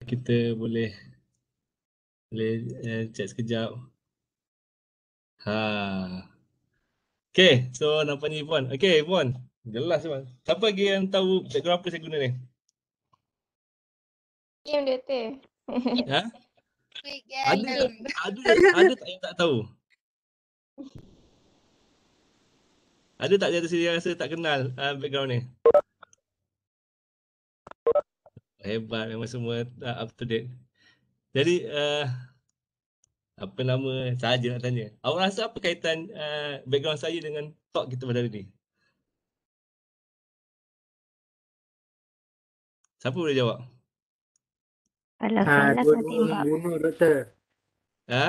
kita boleh chat sekejap. Okay, so nampaknya Ivan. Okay, Ivan. Jelas Ivan. Siapa lagi yang tahu background apa saya guna ni? Game dia tu. Ha? Ada, Game. ada tak yang tak tahu? Ada tak di atas sini yang rasa tak kenal background ni? Hebat, memang semua up to date. Jadi, apa nama saja nak tanya. Awak rasa apa kaitan background saya dengan talk kita pada hari ni? Siapa boleh jawab? Kalau salah kena Dua-dua tembak. membunuh, Doktor. Ha?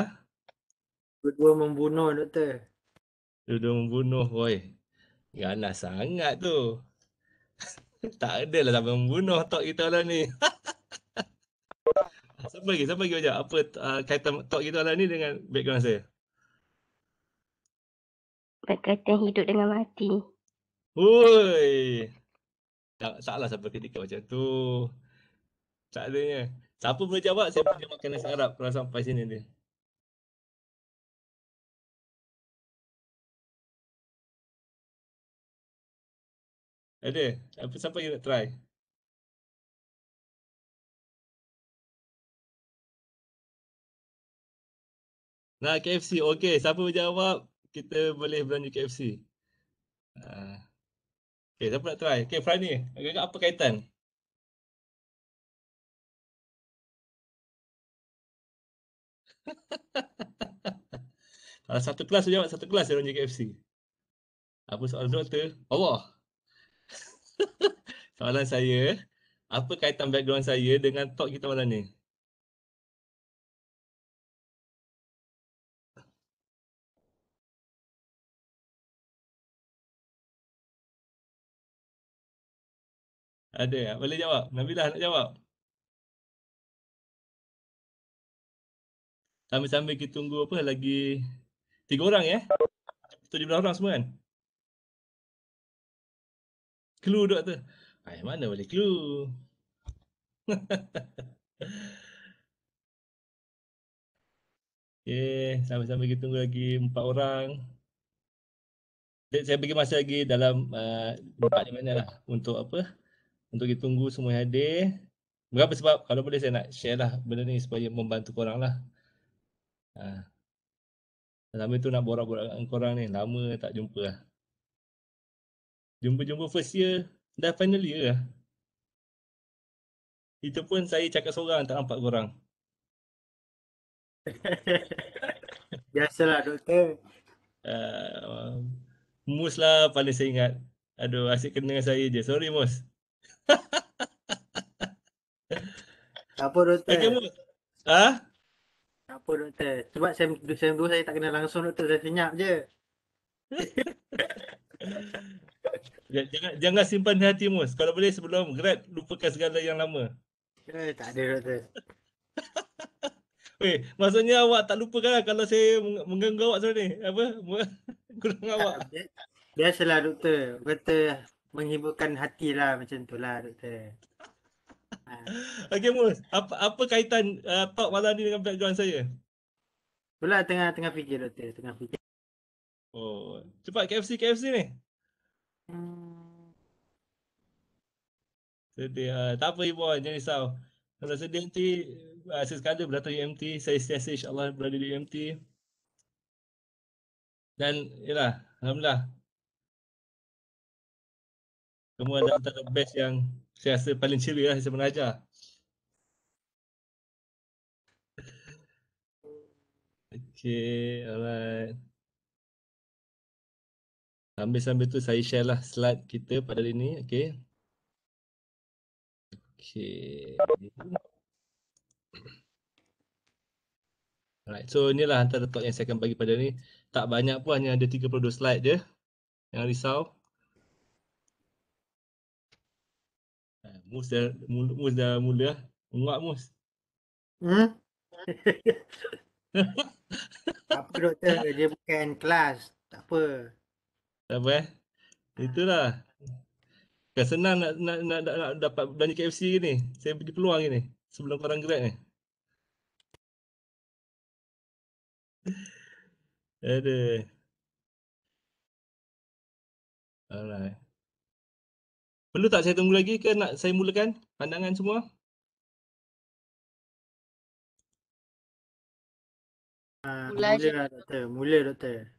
Dua-dua membunuh, Doktor. Dua-dua membunuh, woi. Ganas sangat tu. Tak adalah sampai membunuh talk kita malam ni. Siapa lagi baca? Apa kaitan talk kita malam ni dengan background saya? Berkaitan hidup dengan mati. Woi. Taklah sampai ketika macam tu. Tak adanya. Siapa boleh jawab, saya boleh makan nasi Arab kalau sampai sini ni. Ada? Siapa yang nak try? Nah, KFC. Okey, siapa berjawab, kita boleh belanja KFC. Okey, siapa nak try? Okey, Frani. Agak-agak apa kaitan? Kalau satu kelas jawab, satu kelas dia belanja KFC. Apa soalan doktor? Allah. Soalan saya, apa kaitan background saya dengan talk kita malam ni? Ada tak? Boleh jawab? Nabilah nak jawab? Sambil-sambil kita tunggu apa lagi 3 orang ya? 17 orang semua kan? Clue doktor. Mana boleh clue? Okay, sambil-sambil kita tunggu lagi 4 orang. Saya bagi masa lagi dalam 4-5 minit lah untuk apa? Untuk kita tunggu semua yang hadir. Berapa sebab kalau boleh saya nak share lah benda ni supaya membantu korang lah. Sambil tu nak borak-borak dengan korang ni. Lama tak jumpa lah. Jumpa-jumpa first year dah final year lah. Itu pun saya cakap seorang tak nampak korang. Biasalah, Doktor. Mus lah paling saya ingat. Aduh, asyik kena dengan saya je. Sorry Mus. Tak apa, Doktor. Okay Mus. Ha? Tak apa, Doktor. Sebab sem 2 saya tak kenal langsung, Doktor. Saya senyap je. Jangan simpan di hati Mus. Kalau boleh sebelum grad lupakan segala yang lama. Tak ada, Doktor. Weh, maksudnya awak tak lupakan lah kalau saya mengganggu awak sebenarnya ni. Apa? Kurang awak. Biasalah, Doktor. Kata menghiburkan hati lah. Macam tu lah, Doktor. Okay Mus, apa kaitan talk malam ni dengan background saya? Itulah tengah fikir, Doktor. Tengah fikir. Oh, cepat KFC ni. Sedih. Tak apa Ibu, jangan risau. Kalau sedih nanti, sesekali berdatang UMT. Saya sentiasa insyaAllah berada di UMT. Dan, yalah, Alhamdulillah. Semua ada antara best yang saya rasa paling ceria lah saya pernah ajar. Okay, alright. Sambil-sambil tu saya share lah slide kita pada hari ni. Okay. Okay. Alright, so inilah antara talk yang saya akan bagi pada ni. Tak banyak pun, hanya ada 32 slide je. Jangan risau. Mus dah mula. Menguap Mus. Tak apa, Doktor. Dia bukan kelas. Tak apa. Tak apa Itulah. Kan senang nak dapat belanja KFC ni. Saya bagi peluang ni. sebelum korang gerak ni. Aduh. Alright. Perlu tak saya tunggu lagi ke nak saya mulakan pandangan semua? Mula doktor. Mula doktor.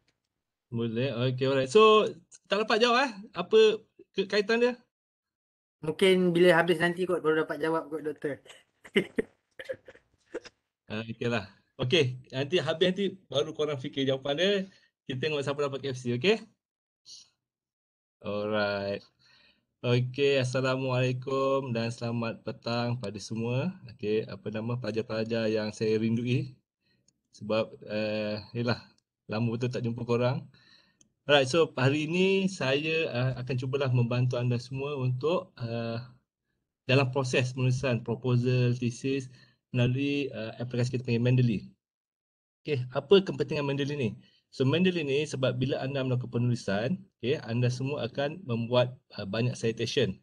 Boleh. Okay, alright. So, tak dapat jawab apa kaitan dia? Mungkin bila habis nanti kot baru dapat jawab kot doktor. Okay lah. Okay, nanti habis nanti baru korang fikir jawapan dia. Kita tengok siapa dapat KFC, okay? Alright. Okay, Assalamualaikum dan selamat petang pada semua. Okay, apa nama pelajar-pelajar yang saya rindui. Sebab, yelah, lama betul tak jumpa korang. Alright, so hari ini saya akan cubalah membantu anda semua untuk dalam proses penulisan proposal, thesis melalui aplikasi kita panggil Mendeley. Okay, apa kepentingan Mendeley ni? So Mendeley ni sebab bila anda melakukan penulisan, okay, anda semua akan membuat banyak citation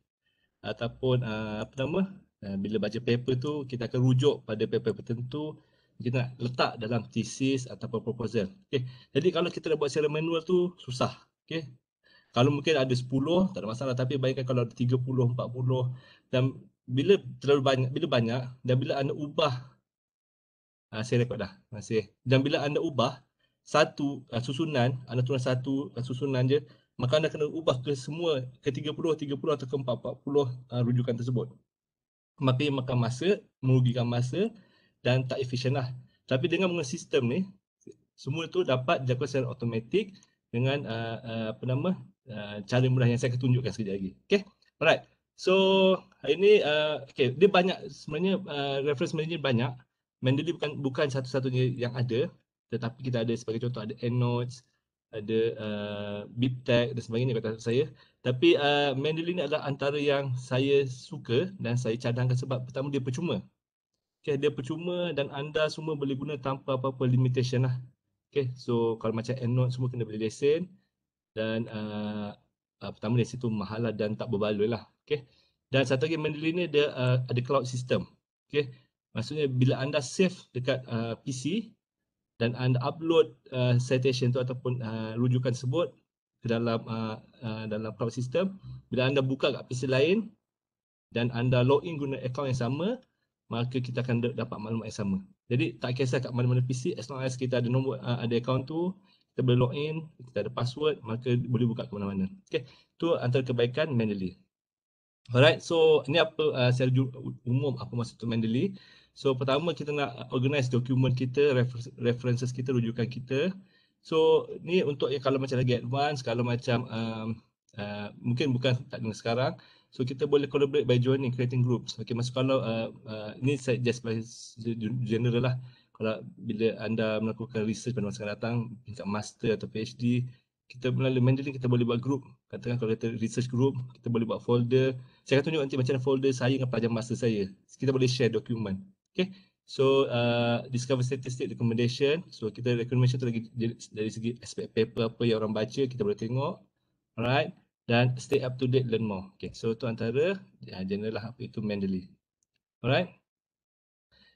ataupun apa nama, bila baca paper tu kita akan rujuk pada paper tertentu, kita nak letak dalam thesis ataupun proposal. Okay, jadi kalau kita dah buat secara manual tu susah. Okay, kalau mungkin ada 10 tak ada masalah, tapi bayangkan kalau ada 30, 40 dan bila terlalu banyak, bila banyak dan bila anda ubah, saya rekod dah. Terima kasih. Dan bila anda ubah satu susunan, anda tulis satu susunan je, maka anda kena ubah ke semua, ke 30 atau ke 40 rujukan tersebut. Maka ia makan masa, merugikan masa dan tak efisien lah. Tapi dengan menggunakan sistem ni, semua itu dapat dilakukan secara automatik dengan apa nama, cara mudah yang saya akan tunjukkan sekejap lagi. Okay, alright. So hari ni okay, dia banyak sebenarnya, reference Mendeley banyak. Mendeley bukan satu-satunya yang ada, tetapi kita ada sebagai contoh ada EndNotes, ada BibTeX dan sebagainya kata saya. Tapi Mendeley ni adalah antara yang saya suka dan saya cadangkan sebab pertama dia percuma. Okay, dia percuma dan anda semua boleh guna tanpa apa-apa limitation lah. Okay, so kalau macam EndNote semua kena beli lesen dan pertama dari situ mahal lah dan tak berbaloi lah. Okay, dan satu lagi Mendeley ni dia ada cloud system. Okay, maksudnya bila anda save dekat PC dan anda upload citation tu ataupun rujukan tersebut ke dalam dalam cloud system, bila anda buka kat PC lain dan anda login guna akaun yang sama, maka kita akan dapat maklumat yang sama. Jadi tak kisah kat mana-mana PC, as long as kita ada nombor, ada akaun tu, kita boleh login, kita ada password, maka boleh buka ke mana-mana. Okay, tu antara kebaikan Mendeley. Alright, so ini apa secara umum apa maksud tu Mendeley. So pertama kita nak organize dokumen kita, references kita, rujukan kita. So ni untuk yang kalau macam lagi advance, kalau macam mungkin bukan tak dengan sekarang. So kita boleh collaborate by joining, creating groups. Okay, maksud kalau ni saya just by general lah. Kalau bila anda melakukan research pada masa akan datang, tingkat master atau PhD, kita melalui Mendeley kita boleh buat group. Katakan kalau kita research group, kita boleh buat folder. Saya akan tunjuk nanti macam mana folder saya dengan pelajar master saya. Kita boleh share dokumen. Okay. So discover statistic recommendation. So kita recommendation tu lagi dari segi aspek paper apa yang orang baca kita boleh tengok. Alright. Dan stay up to date, learn more. Okay, so tu antara general lah apa itu Mendeley. Alright.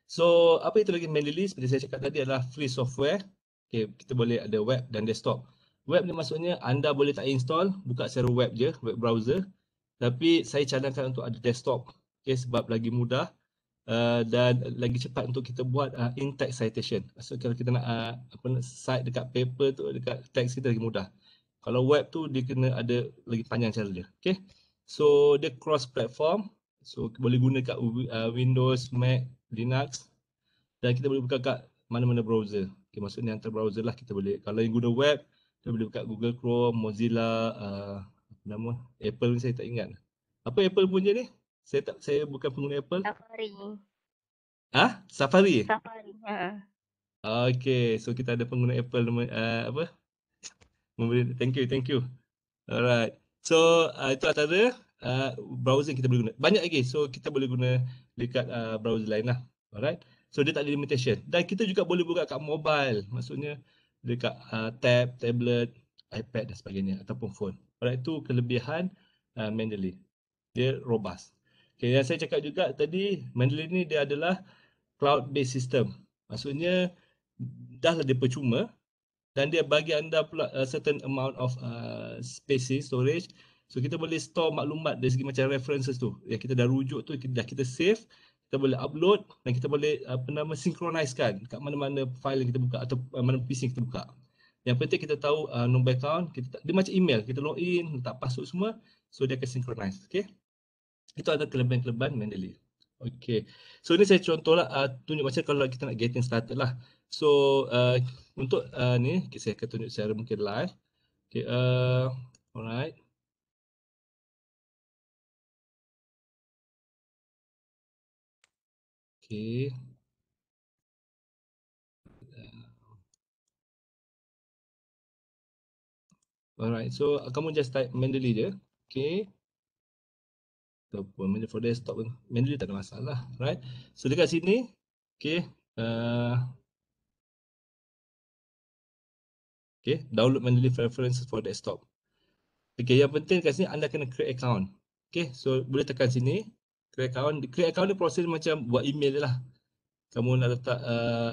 So apa itu lagi Mendeley? Seperti saya cakap tadi adalah free software. Okay, kita boleh ada web dan desktop. Web ni maksudnya anda boleh tak install, buka secara web je, web browser. Tapi saya cadangkan untuk ada desktop. Okay, sebab lagi mudah dan lagi cepat untuk kita buat in-text citation. So kalau kita nak cite dekat paper tu, dekat text kita lagi mudah. Kalau web tu dia kena ada lagi panjang cara dia. Okay. So dia cross platform. So boleh guna kat Windows, Mac, Linux dan kita boleh buka kat mana-mana browser. Okay, maksudnya antara browser lah kita boleh. Kalau yang guna web, kita boleh buka Google Chrome, Mozilla, apa nama, Apple ni saya tak ingat. Apa Apple punya ni? Saya bukan pengguna Apple. Safari. Safari? Safari. Okay, so kita ada pengguna Apple apa? Thank you. Alright. So itu antara browser yang kita boleh guna. Banyak lagi. So kita boleh guna dekat browser lain lah. Alright. So dia tak ada limitation. Dan kita juga boleh buka kat mobile. Maksudnya dekat tab, tablet, iPad dan sebagainya ataupun phone. Alright, itu kelebihan Mendeley. Dia robust. Okay, yang saya cakap juga tadi, Mendeley ni dia adalah cloud based system. Maksudnya dah lah dia percuma dan dia bagi anda pula a certain amount of space storage. So kita boleh store maklumat dari segi macam references tu. Yang kita dah rujuk tu dah kita save, kita boleh upload dan kita boleh synchronise-kan kat mana-mana file yang kita buka atau mana PC yang kita buka. Yang penting kita tahu nombor account, dia macam email, kita login, letak password semua, so dia akan synchronize. Okay? Itu ada kelebihan-kelebihan Mendeley. Okay. So ni saya contoh lah, tunjuk macam kalau kita nak getting started lah. So untuk ni, okay, saya akan tunjuk secara mungkin live. Okay, alright. Okay. Alright, so kamu just type Mendeley je. Okay. Ataupun Mendeley for desktop pun, Mendeley tak ada masalah. Right. So dekat sini, okay. Okay, download Mendeley preferences for desktop. Okay, yang penting kat sini anda kena create account. Okay, so boleh tekan sini, create account. Create account ni proses macam buat email je lah. Kamu nak letak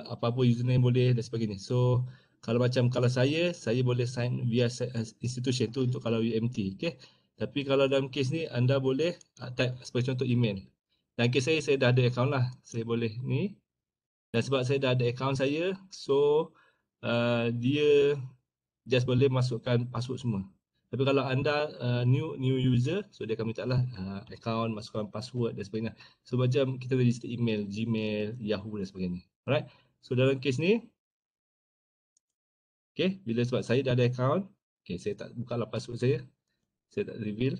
apa-apa username boleh dan sebagainya. So kalau saya boleh sign via institution tu untuk kalau UMT. Okay. Tapi kalau dalam kes ni anda boleh type sebagai contoh email. Dan kes saya dah ada account lah. Saya boleh ni. Dan sebab saya dah ada account saya, so dia just boleh masukkan password semua. Tapi kalau anda new user, so dia akan minta lah account, masukkan password dan sebagainya. So macam kita register email, Gmail, Yahoo dan sebagainya. Alright. So dalam kes ni, okay, bila sebab saya dah ada account, okay, saya tak buka lah password saya tak reveal.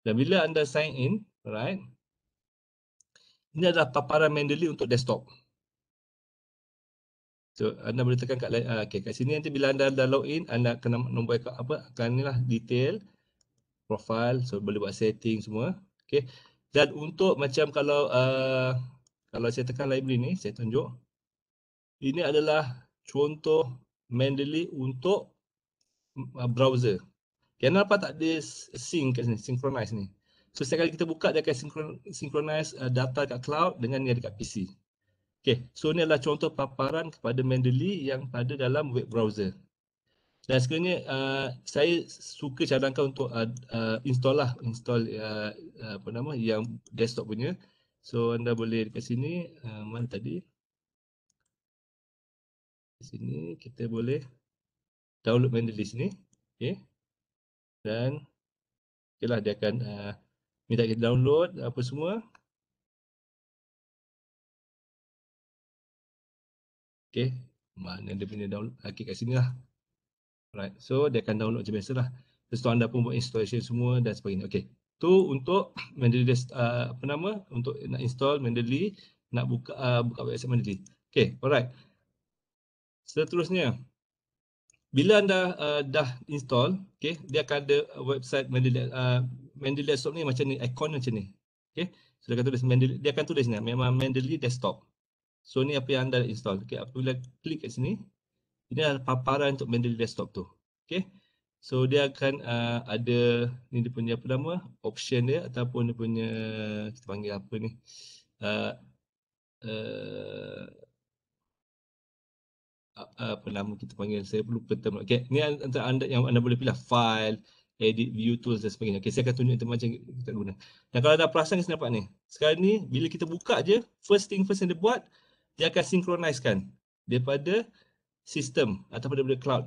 Dan bila anda sign in, alright, ini adalah paparan Mendeley untuk desktop. So anda boleh tekan kat sini nanti bila anda dah login, anda kena nombor akan inilah detail profile, so boleh buat setting semua. Okay. Dan untuk macam kalau saya tekan library ni, saya tunjuk. Ini adalah contoh Mendeley untuk browser. Kenapa tak ada sync kat sini, synchronize ni. So setiap kali kita buka dia akan synchronize data kat cloud dengan yang dekat PC. Okay, so ni adalah contoh paparan kepada Mendeley yang ada dalam web browser. Dan sebenarnya saya suka cadangkan untuk install yang desktop punya. So anda boleh dekat sini, mana tadi? Di sini kita boleh download Mendeley sini. Okay. Dan okeylah dia akan minta kita download apa semua. Okay, mana dia punya download? Okay, kat sini lah. Right, so dia akan download macam biasa lah. Lepas tu anda pun buat installation semua dan sebagainya. Okay, tu untuk Mendeley untuk nak install Mendeley, nak buka website Mendeley. Okay, alright. Seterusnya, bila anda dah install, okay, dia akan ada website Mendeley desktop ni macam ni, icon macam ni. Okay, so dia akan tulis Mendeley, dia akan tulis ni memang Mendeley desktop. So ni apa yang anda install. Okay, apabila klik kat sini, ini adalah paparan untuk Mendeley desktop tu. Okay, so dia akan ada ni dia punya option dia ataupun dia punya kita panggil apa ni, apa nama kita panggil, saya lupa term. Okay, ni antara anda yang anda boleh pilih file, edit view tools dan sebagainya. Okay, saya akan tunjuk macam kita guna. Dan kalau anda perasan kita nampak ni, sekarang ni bila kita buka je, first thing first yang dia buat, dia akan synchronizekan daripada sistem ataupun daripada cloud.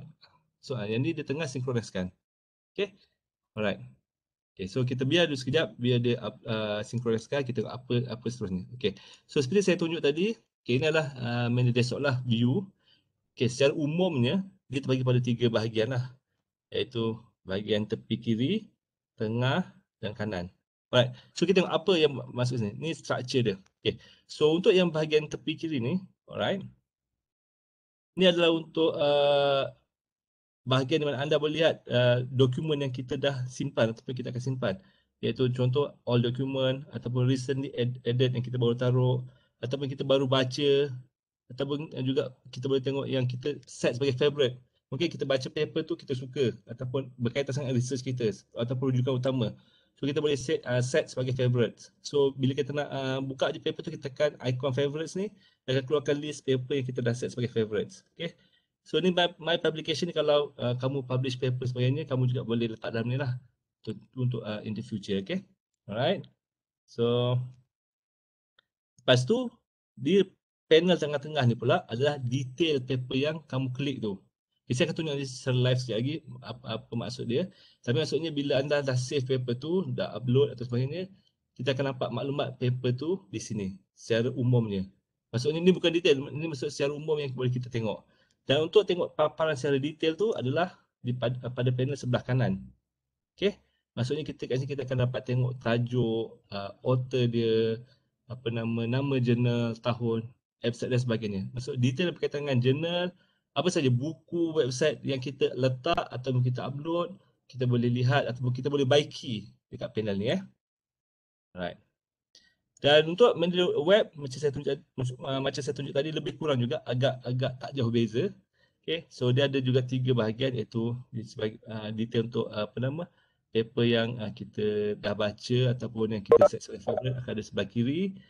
So yang ni dia tengah synchronizekan. Okay, alright. Okay, so kita biar dulu sekejap, biar dia synchronizekan, kita apa seterusnya. Okay, so seperti saya tunjuk tadi, okay, ini adalah Mendeley desktop lah, view. Okay, secara umumnya dia terbagi pada 3 bahagian lah, iaitu bahagian tepi kiri, tengah dan kanan. Alright, so kita tengok apa yang masuk sini. Ni structure dia. Okay, so untuk yang bahagian tepi kiri ni, alright, ni adalah untuk bahagian di mana anda boleh lihat dokumen yang kita dah simpan ataupun kita akan simpan, iaitu contoh all document ataupun recently added yang kita baru taruh ataupun kita baru baca, ataupun juga kita boleh tengok yang kita set sebagai favorite. Mungkin kita baca paper tu kita suka ataupun berkaitan dengan research kita ataupun rujukan utama. So kita boleh set sebagai favorites. So bila kita nak buka je paper tu, kita tekan icon favorites ni, dia akan keluarkan list paper yang kita dah set sebagai favorites. Okay. So ni my publication ni, kalau kamu publish paper sebagainya, kamu juga boleh letak dalam ni lah untuk in the future. Okay. Alright. So lepas tu di panel tengah-tengah ni pula adalah detail paper yang kamu klik tu. Okay, saya akan tunjuk nanti secara live sekejap lagi apa maksud dia. Tapi maksudnya bila anda dah save paper tu, dah upload atau sebagainya, kita akan nampak maklumat paper tu di sini secara umumnya. Maksudnya ni bukan detail, ini maksud secara umum yang boleh kita tengok. Dan untuk tengok paparan secara detail tu adalah pada panel sebelah kanan. Okay. Maksudnya kita kat sini kita akan dapat tengok tajuk, author dia, apa nama jurnal, tahun, website dan sebagainya. Maksud detail berkaitan dengan jurnal, apa saja buku, website yang kita letak ataupun kita upload, kita boleh lihat ataupun kita boleh baiki dekat panel ni. Alright. Dan untuk Mendeley web macam saya tunjuk tadi, lebih kurang juga agak tak jauh beza. Okay, so dia ada juga 3 bahagian, iaitu sebagai detail untuk paper yang kita dah baca ataupun yang kita set sebagai favorite akan ada sebelah kiri.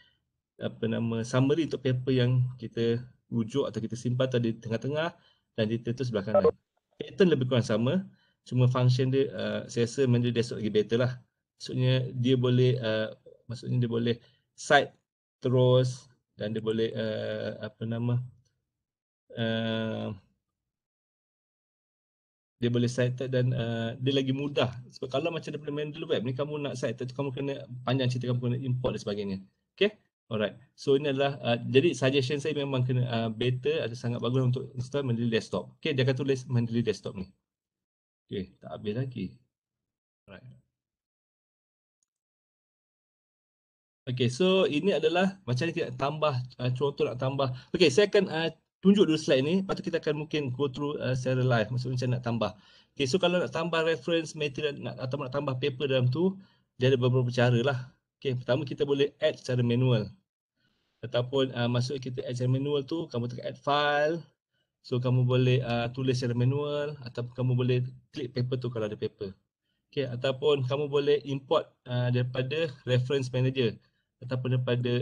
Summary untuk paper yang kita rujuk atau kita simpan tadi di tengah-tengah, dan detail tu sebelah kanan. Pattern lebih kurang sama, cuma function dia saya rasa Mendeley Desktop lagi better lah. Maksudnya dia boleh cite terus, dan dia boleh dia boleh cited, dan dia lagi mudah. Sebab kalau macam daripada Mendeley web ni, kamu nak cited, kamu kena panjang cerita, kamu kena import dan sebagainya. Okay, alright. So ini adalah jadi suggestion saya memang kena better, ada sangat bagus untuk install Mendeley Desktop. Okay, dia akan tulis Mendeley Desktop ni. Okay, tak habis lagi. Alright. Okay, so ini adalah macam mana kita tambah, contoh nak tambah. Okay, saya akan tunjuk dulu slide ni, lepas tu kita akan mungkin go through secara live, maksudnya macam nak tambah. Okay, so kalau nak tambah reference material atau nak tambah paper dalam tu, dia ada beberapa cara lah. Okay, pertama kita boleh add secara manual. Ataupun maksud kita add secara manual tu, kamu tekan add file. So kamu boleh tulis secara manual, ataupun kamu boleh klik paper tu kalau ada paper. Okay, ataupun kamu boleh import daripada reference manager, ataupun daripada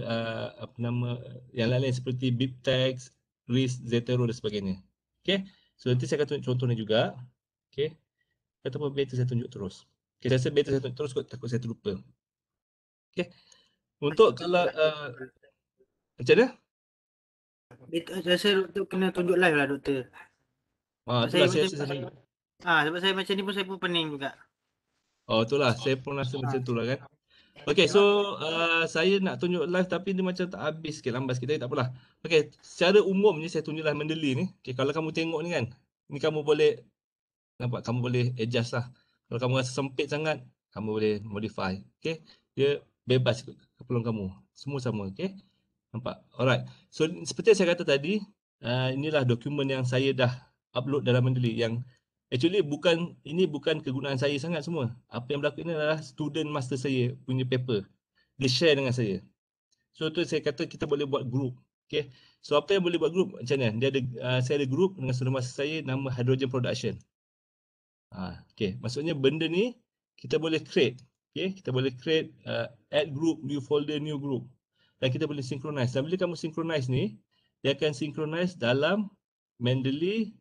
yang lain-lain seperti BibTeX, RIS, Zotero dan sebagainya. Okay, so nanti saya akan tunjuk contohnya juga. Okay, ataupun better saya tunjuk terus. Okay, saya rasa better saya tunjuk terus kot, takut saya terlupa. Okay, untuk kalau macam mana? Saya rasa doktor kena tunjuk live lah doktor. Itulah saya rasa saya. Sebab saya macam ni pun saya pun pening juga. Itulah saya pun rasa macam tu lah kan. Okay, so saya nak tunjuk live tapi dia macam tak habis sikit, lambat sikit, tapi tak apalah. Okay, secara umumnya saya tunjuklah Mendeley ni. Okay, kalau kamu tengok ni kan, ni kamu boleh nampak, kamu boleh adjust lah. Kalau kamu rasa sempit sangat, kamu boleh modify. Okay, dia bebas ikut keperluan kamu. Semua sama, okay. Nampak? Alright. So seperti yang saya kata tadi, inilah dokumen yang saya dah upload dalam Mendeley, yang actually ini bukan kegunaan saya sangat semua. Apa yang berlaku ini adalah student master saya punya paper. Dia share dengan saya. So tu saya kata kita boleh buat group. Okay. So apa yang boleh buat group macam mana? Dia ada saya ada group dengan student master saya, nama Hydrogen Production. Okay. Maksudnya benda ni kita boleh create. Okay. Kita boleh create add group, new folder, new group. Dan kita boleh synchronize. Dan bila kamu synchronize ni, dia akan synchronize dalam Mendeley.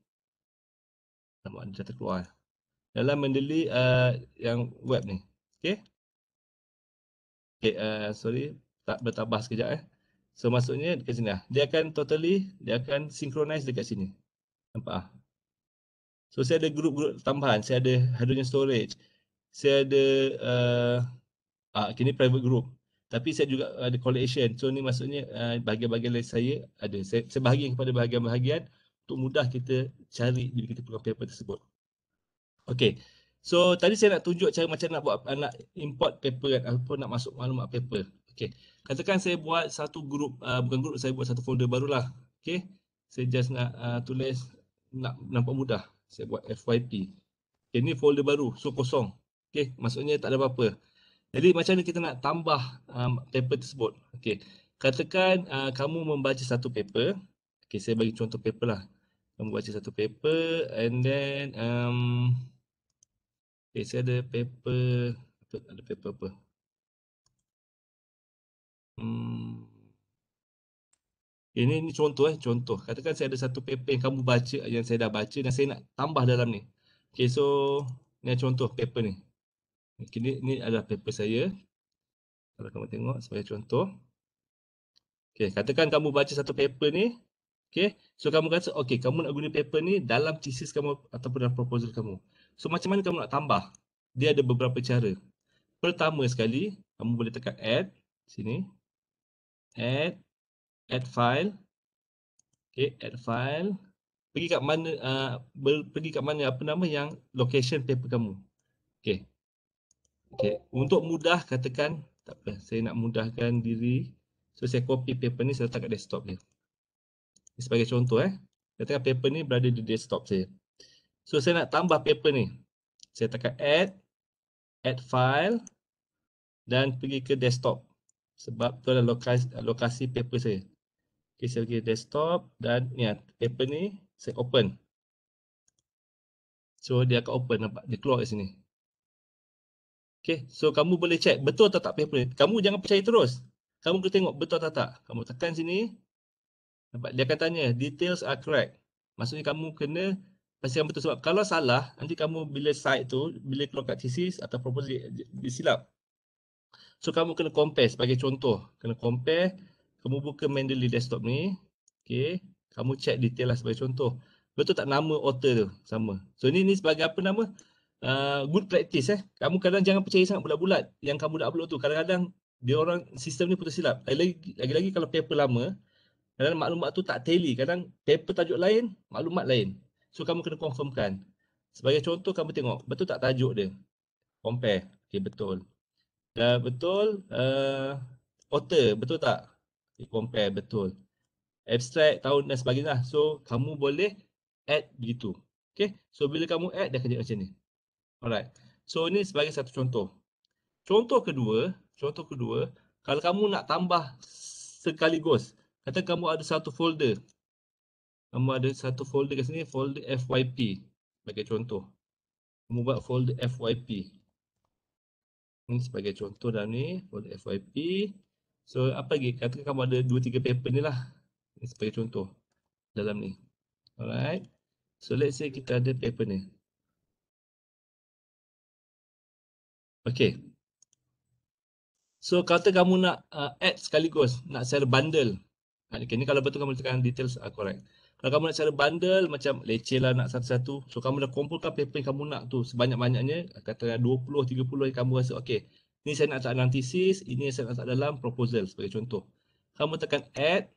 Nampak dia terkeluar. Dalam Mendeley yang web ni. Okay. Okay, sorry. Tak bertambah sekejap So maksudnya dekat sini lah. Dia akan synchronize dekat sini. Nampak? So saya ada group-group tambahan. Saya ada hydrogen storage. Saya ada kini private group. Tapi saya juga ada collection. So ni maksudnya bahagian-bahagian lain saya ada. Saya bahagikan kepada bahagian-bahagian untuk mudah kita cari bila kita pegang paper tersebut. Okay. So tadi saya nak tunjuk cara macam nak import paper kan, ataupun nak masuk maklumat paper. Okay. Katakan saya buat satu group, bukan group, saya buat satu folder barulah. Okay. Saya just nak tulis, nak nampak mudah. Saya buat FYP. Okay, ni folder baru, so kosong. Okay, maksudnya tak ada apa-apa. Jadi macam mana kita nak tambah paper tersebut? Okay. Katakan kamu membaca satu paper. Okay, saya bagi contoh paper lah. Kamu baca satu paper and then okay, saya ada paper, apa Ada paper apa? Ini contoh contoh. Katakan saya ada satu paper yang kamu baca, yang saya dah baca dan saya nak tambah dalam ni. Okay, so ni contoh paper ni. Okay, ni adalah paper saya. Kalau kamu tengok sebagai contoh. Okay, katakan kamu baca satu paper ni. Okay, so kamu kata, okay, kamu nak guna paper ni dalam thesis kamu ataupun dalam proposal kamu. So macam mana kamu nak tambah? Dia ada beberapa cara. Pertama sekali, kamu boleh tekan add sini. Add file. Okay, add file. Pergi kat mana pergi kat mana apa nama yang location paper kamu. Okey. Okey, untuk mudah katakan tak apa, saya nak mudahkan diri. So saya copy paper ni, saya letak kat desktop dia. Ini sebagai contoh Katakan paper ni berada di desktop saya. So saya nak tambah paper ni. Saya tekan add file dan pergi ke desktop. Sebab tu adalah lokasi paper saya. Okey, saya pergi desktop dan ni paper ni saya open. So dia akan open, nampak dia keluar kat sini. Okay, so kamu boleh check betul atau tak paper ni. Kamu jangan percaya terus. Kamu kena tengok betul atau tak. Kamu tekan sini. Nampak dia akan tanya details are correct. Maksudnya kamu kena pastikan betul, sebab kalau salah nanti kamu bila site tu, bila keluar kat thesis atau proposal disilap. So kamu kena compare sebagai contoh. Kena compare. Kamu buka manually desktop ni. Okay, kamu check detail lah sebagai contoh. Betul tak nama author tu sama. So ni sebagai apa nama? Good practice Kamu kadang jangan percaya sangat bulat-bulat yang kamu dah upload tu. Kadang-kadang dia orang sistem ni putus silap. Lagi-lagi kalau paper lama, kadang maklumat tu tak tally. Kadang paper tajuk lain, maklumat lain. So kamu kena confirmkan. Sebagai contoh kamu tengok betul tak tajuk dia. Compare. Okay, betul. Dah betul. Author betul tak? Okay, compare betul. Abstract, tahun dan sebagainya. So kamu boleh add begitu. Okay. So bila kamu add dia akan jadi macam ni. Alright. So ini sebagai satu contoh. Contoh kedua, kalau kamu nak tambah sekaligus, kata kamu ada satu folder. Kamu ada satu folder kat sini, folder FYP sebagai contoh. Kamu buat folder FYP. Ini sebagai contoh dalam ni, folder FYP. So apa lagi? Katakan kamu ada 2-3 paper ni lah. Ini sebagai contoh dalam ni. Alright. So let's say kita ada paper ni. Okay. So kata kamu nak add sekaligus, nak secara bundle. Okay, ni kalau betul kamu tekan details correct. Kalau kamu nak secara bundle macam leceh lah nak satu-satu. So kamu dah kumpulkan paper yang kamu nak tu sebanyak-banyaknya. Kata 20-30 yang kamu rasa okay. Ni saya nak letak dalam thesis, ini saya nak letak dalam proposal sebagai contoh. Kamu tekan add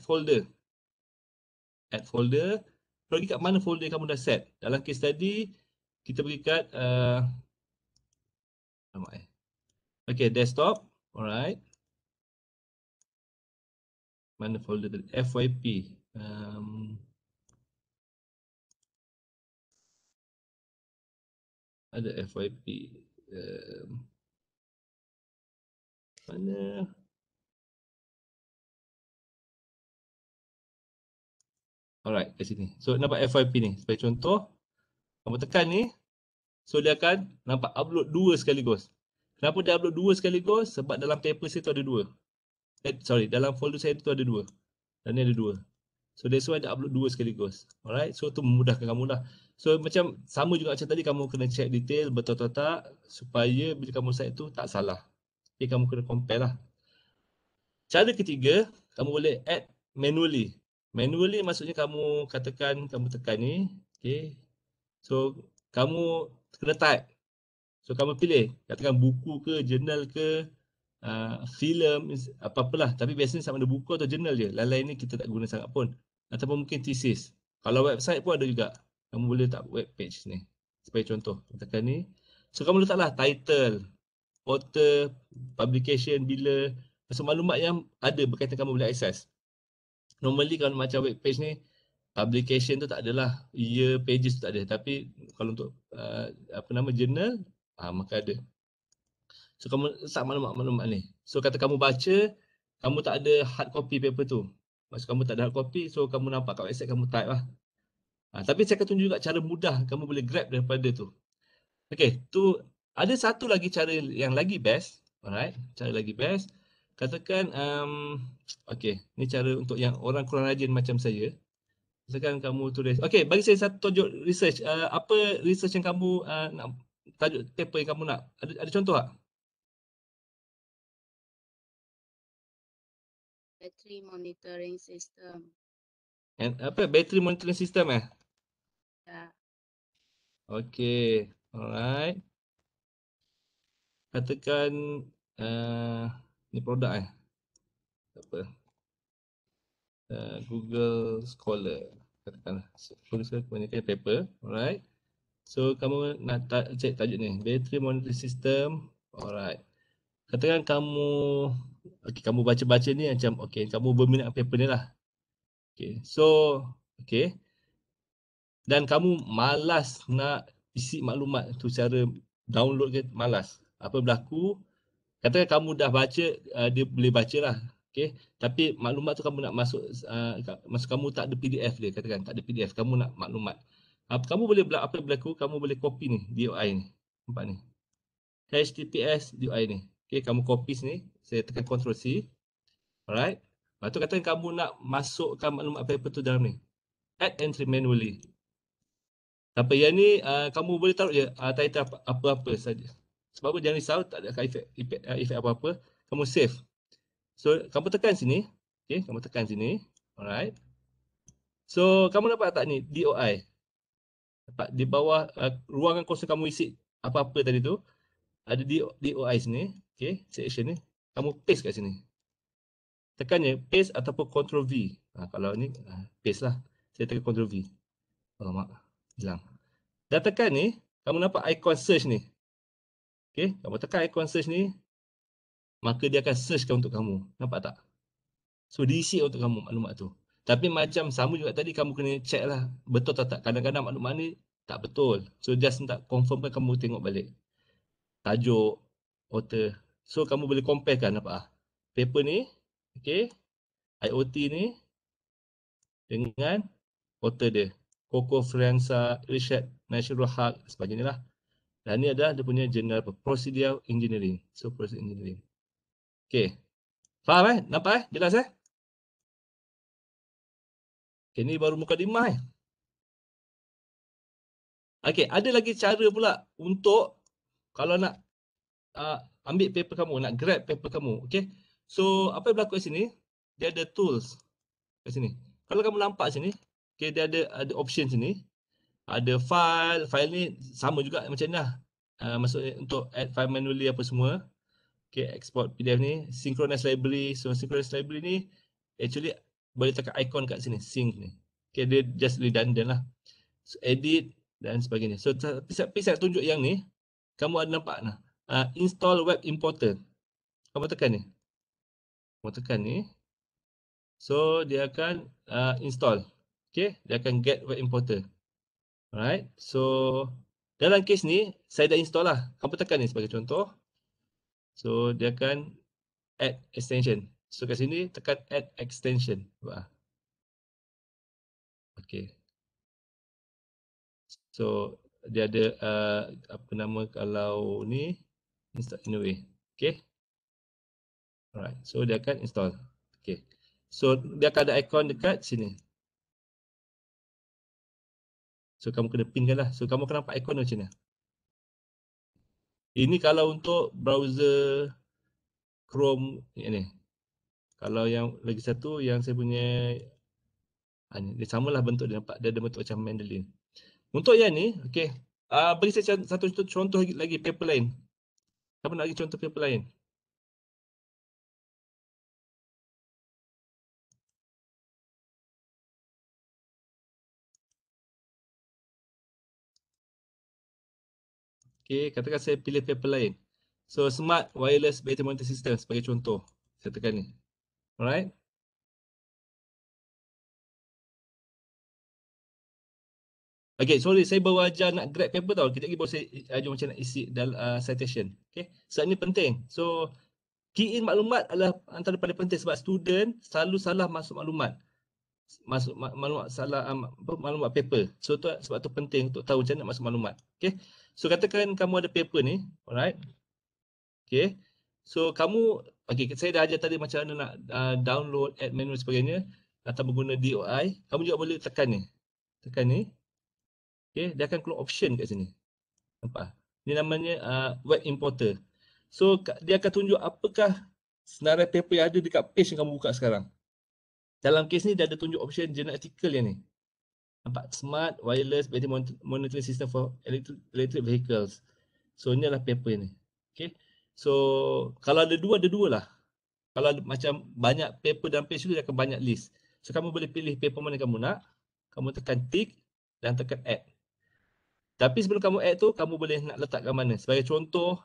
folder. Add folder. Pergi kat mana folder yang kamu dah set. Dalam case study, kita pergi kat okay, desktop. Alright. Mana folder tadi? FYP. Ada FYP. Mana? Alright, kat sini. So nampak FYP ni. Sebagai contoh, kamu tekan ni. So dia akan nampak upload 2 sekaligus. Kenapa dia upload 2 sekaligus? Sebab dalam paper saya tu ada 2. Dalam folder saya tu ada 2. Dan ni ada 2. So that's why dia upload 2 sekaligus. Alright, so tu memudahkan kamu lah. So macam sama juga macam tadi, kamu kena check detail betul atau tak supaya bila kamu set tu tak salah. Jadi kamu kena compare lah. Cara ketiga, kamu boleh add manually. Manually maksudnya kamu katakan kamu tekan ni. Okay. So kamu kena type. So kamu pilih. Katakan buku ke, jurnal ke, filem, apa-apalah. Tapi biasanya sama ada buku atau jurnal je. Lain-lain ni kita tak guna sangat pun. Ataupun mungkin thesis. Kalau website pun ada juga. Kamu boleh letak web page ni. Sebagai contoh. Tekan ni. So kamu letaklah title, author, publication, bila. So maklumat yang ada berkaitan kamu boleh akses. Normally kalau macam web page ni, publication tu tak adalah, year, pages tu tak ada. Tapi kalau untuk journal, maka ada. So kamu letak maklumat-maklumat ni. So kata kamu baca, kamu tak ada hard copy paper tu. Maksud kamu tak ada hard copy, so kamu nampak kat website kamu type lah. Tapi saya akan tunjuk juga cara mudah kamu boleh grab daripada tu. Okay, tu Ada satu lagi cara yang lagi best. Alright, cara lagi best. Katakan, okay, ni cara untuk yang orang kurang rajin macam saya. Katakan kamu tulis, okay, bagi saya satu tajuk research. Apa research yang kamu nak, tajuk paper yang kamu nak? Ada contoh tak? Battery monitoring system. Apa? Battery monitoring system Ya. Okay, alright. Katakan ni produk apa? Google Scholar. Katakanlah Google Scholar kebanyakan paper, alright. So kamu nak cek tajuk ni, battery monitoring system, alright. Katakan kamu, okay, kamu baca-baca ni macam, okay, kamu berminat paper ni lah. Okay, so, okay. Dan kamu malas nak isi maklumat tu secara download ke, malas. Apa berlaku? Katakan kamu dah baca, dia boleh baca lah. Okay. Tapi maklumat tu kamu nak masuk, masuk kamu tak ada PDF dia, katakan tak ada PDF, kamu nak maklumat. Kamu boleh, apa berlaku? Kamu boleh copy ni, DOI ni. Nampak ni. HTTPS DOI ni. Okay, kamu copy sini, saya tekan Ctrl C. Alright. Lepas tu katakan kamu nak masukkan maklumat paper tu dalam ni. Add entry manually. Tapi yang ni kamu boleh taruh je title apa-apa saja. Sebab apa, jangan risau, tak ada efek apa-apa. Kamu save. So kamu tekan sini. Okay, kamu tekan sini. Alright. So kamu nampak tak ni DOI? Dapat di bawah ruangan kosong kamu isi apa-apa tadi tu. Ada DOI sini. Okay, section ni. Kamu paste kat sini. Tekan je paste ataupun Ctrl V. Kalau ni paste lah. Saya tekan Ctrl V. Alamak, hilang. Dah tekan ni, kamu nampak ikon search ni. Okay, kamu tekan ikon search ni, maka dia akan searchkan untuk kamu. Nampak tak? So diisi untuk kamu maklumat tu. Tapi macam sama juga tadi, kamu kena check lah betul tak tak. Kadang-kadang maklumat ni tak betul. So just nak confirmkan, kamu tengok balik tajuk, author. So kamu boleh compare kan, nampak? Paper ni, okay, IoT ni dengan author dia. Coco Frianza, Irsyad Nasrul Haq, sebagainya lah. Dan ni adalah dia punya jurnal Procedural Engineering. So Procedural Engineering. Okay. Faham Nampak Jelas Okay, ni baru mukadimah Okay, ada lagi cara pula untuk kalau nak ambil paper kamu, nak grab paper kamu. Okay. So, apa yang berlaku kat sini? Dia ada tools kat sini. Kalau kamu nampak sini, okay, dia ada option sini. Ada file ni sama juga macam ni lah. Maksudnya untuk add file manually apa semua. Okay, export PDF ni, synchronize library. So synchronize library ni actually boleh tekan icon kat sini, sync ni. Okay, dia just redundant lah. So, edit dan sebagainya. So tapi saya tunjuk yang ni, kamu ada nampak nah. Install web importer. Kamu tekan ni. Kamu tekan ni. So dia akan install. Okay, dia akan get web importer. Alright. So dalam case ni saya dah install lah. Kamu tekan ni sebagai contoh. So dia akan add extension. So kat sini tekan add extension. Okay. So dia ada apa nama kalau ni install anyway. Okay. Alright. So dia akan install. Okay. So dia akan ada icon dekat sini. So kamu kena pinkan lah. So kamu akan nampak icon macam ni. Ini kalau untuk browser Chrome ni. Kalau yang lagi satu yang saya punya dia samalah bentuk dia, nampak dia ada bentuk macam mandolin. Untuk yang ni, okey. Bagi saya satu contoh lagi paper lain. Siapa nak lagi contoh paper lain? Okey, katakan saya pilih paper lain. So Smart Wireless Battery Monitoring System sebagai contoh. Saya tekan ni. Alright. Okay, sorry, saya baru ajar nak grab paper tau. Kejap lagi baru saya ajar macam nak isi dalam citation. Okay, so ini penting. So, key in maklumat adalah antara paling penting sebab student selalu salah masuk maklumat. maklumat salah maklumat paper. So tu sebab tu penting untuk tahu macam mana nak masuk maklumat. Okay. So katakan kamu ada paper ni, alright. Okay. So kamu, okay, saya dah ajar tadi macam mana nak download, add menu dan sebagainya atau menggunakan DOI. Kamu juga boleh tekan ni. Tekan ni. Okay, dia akan keluar option kat sini. Nampak? Ini namanya web importer. So dia akan tunjuk apakah senarai paper yang ada dekat page yang kamu buka sekarang. Dalam kes ni dia ada tunjuk option general article yang ni. Nampak? Smart wireless battery monitoring system for electric vehicles. So ni adalah paper ni. Okay. So kalau ada dua lah. Kalau ada, macam banyak paper dalam page tu dia akan banyak list. So kamu boleh pilih paper mana kamu nak. Kamu tekan tick dan tekan add. Tapi sebelum kamu add tu, kamu boleh nak letak kat mana. Sebagai contoh,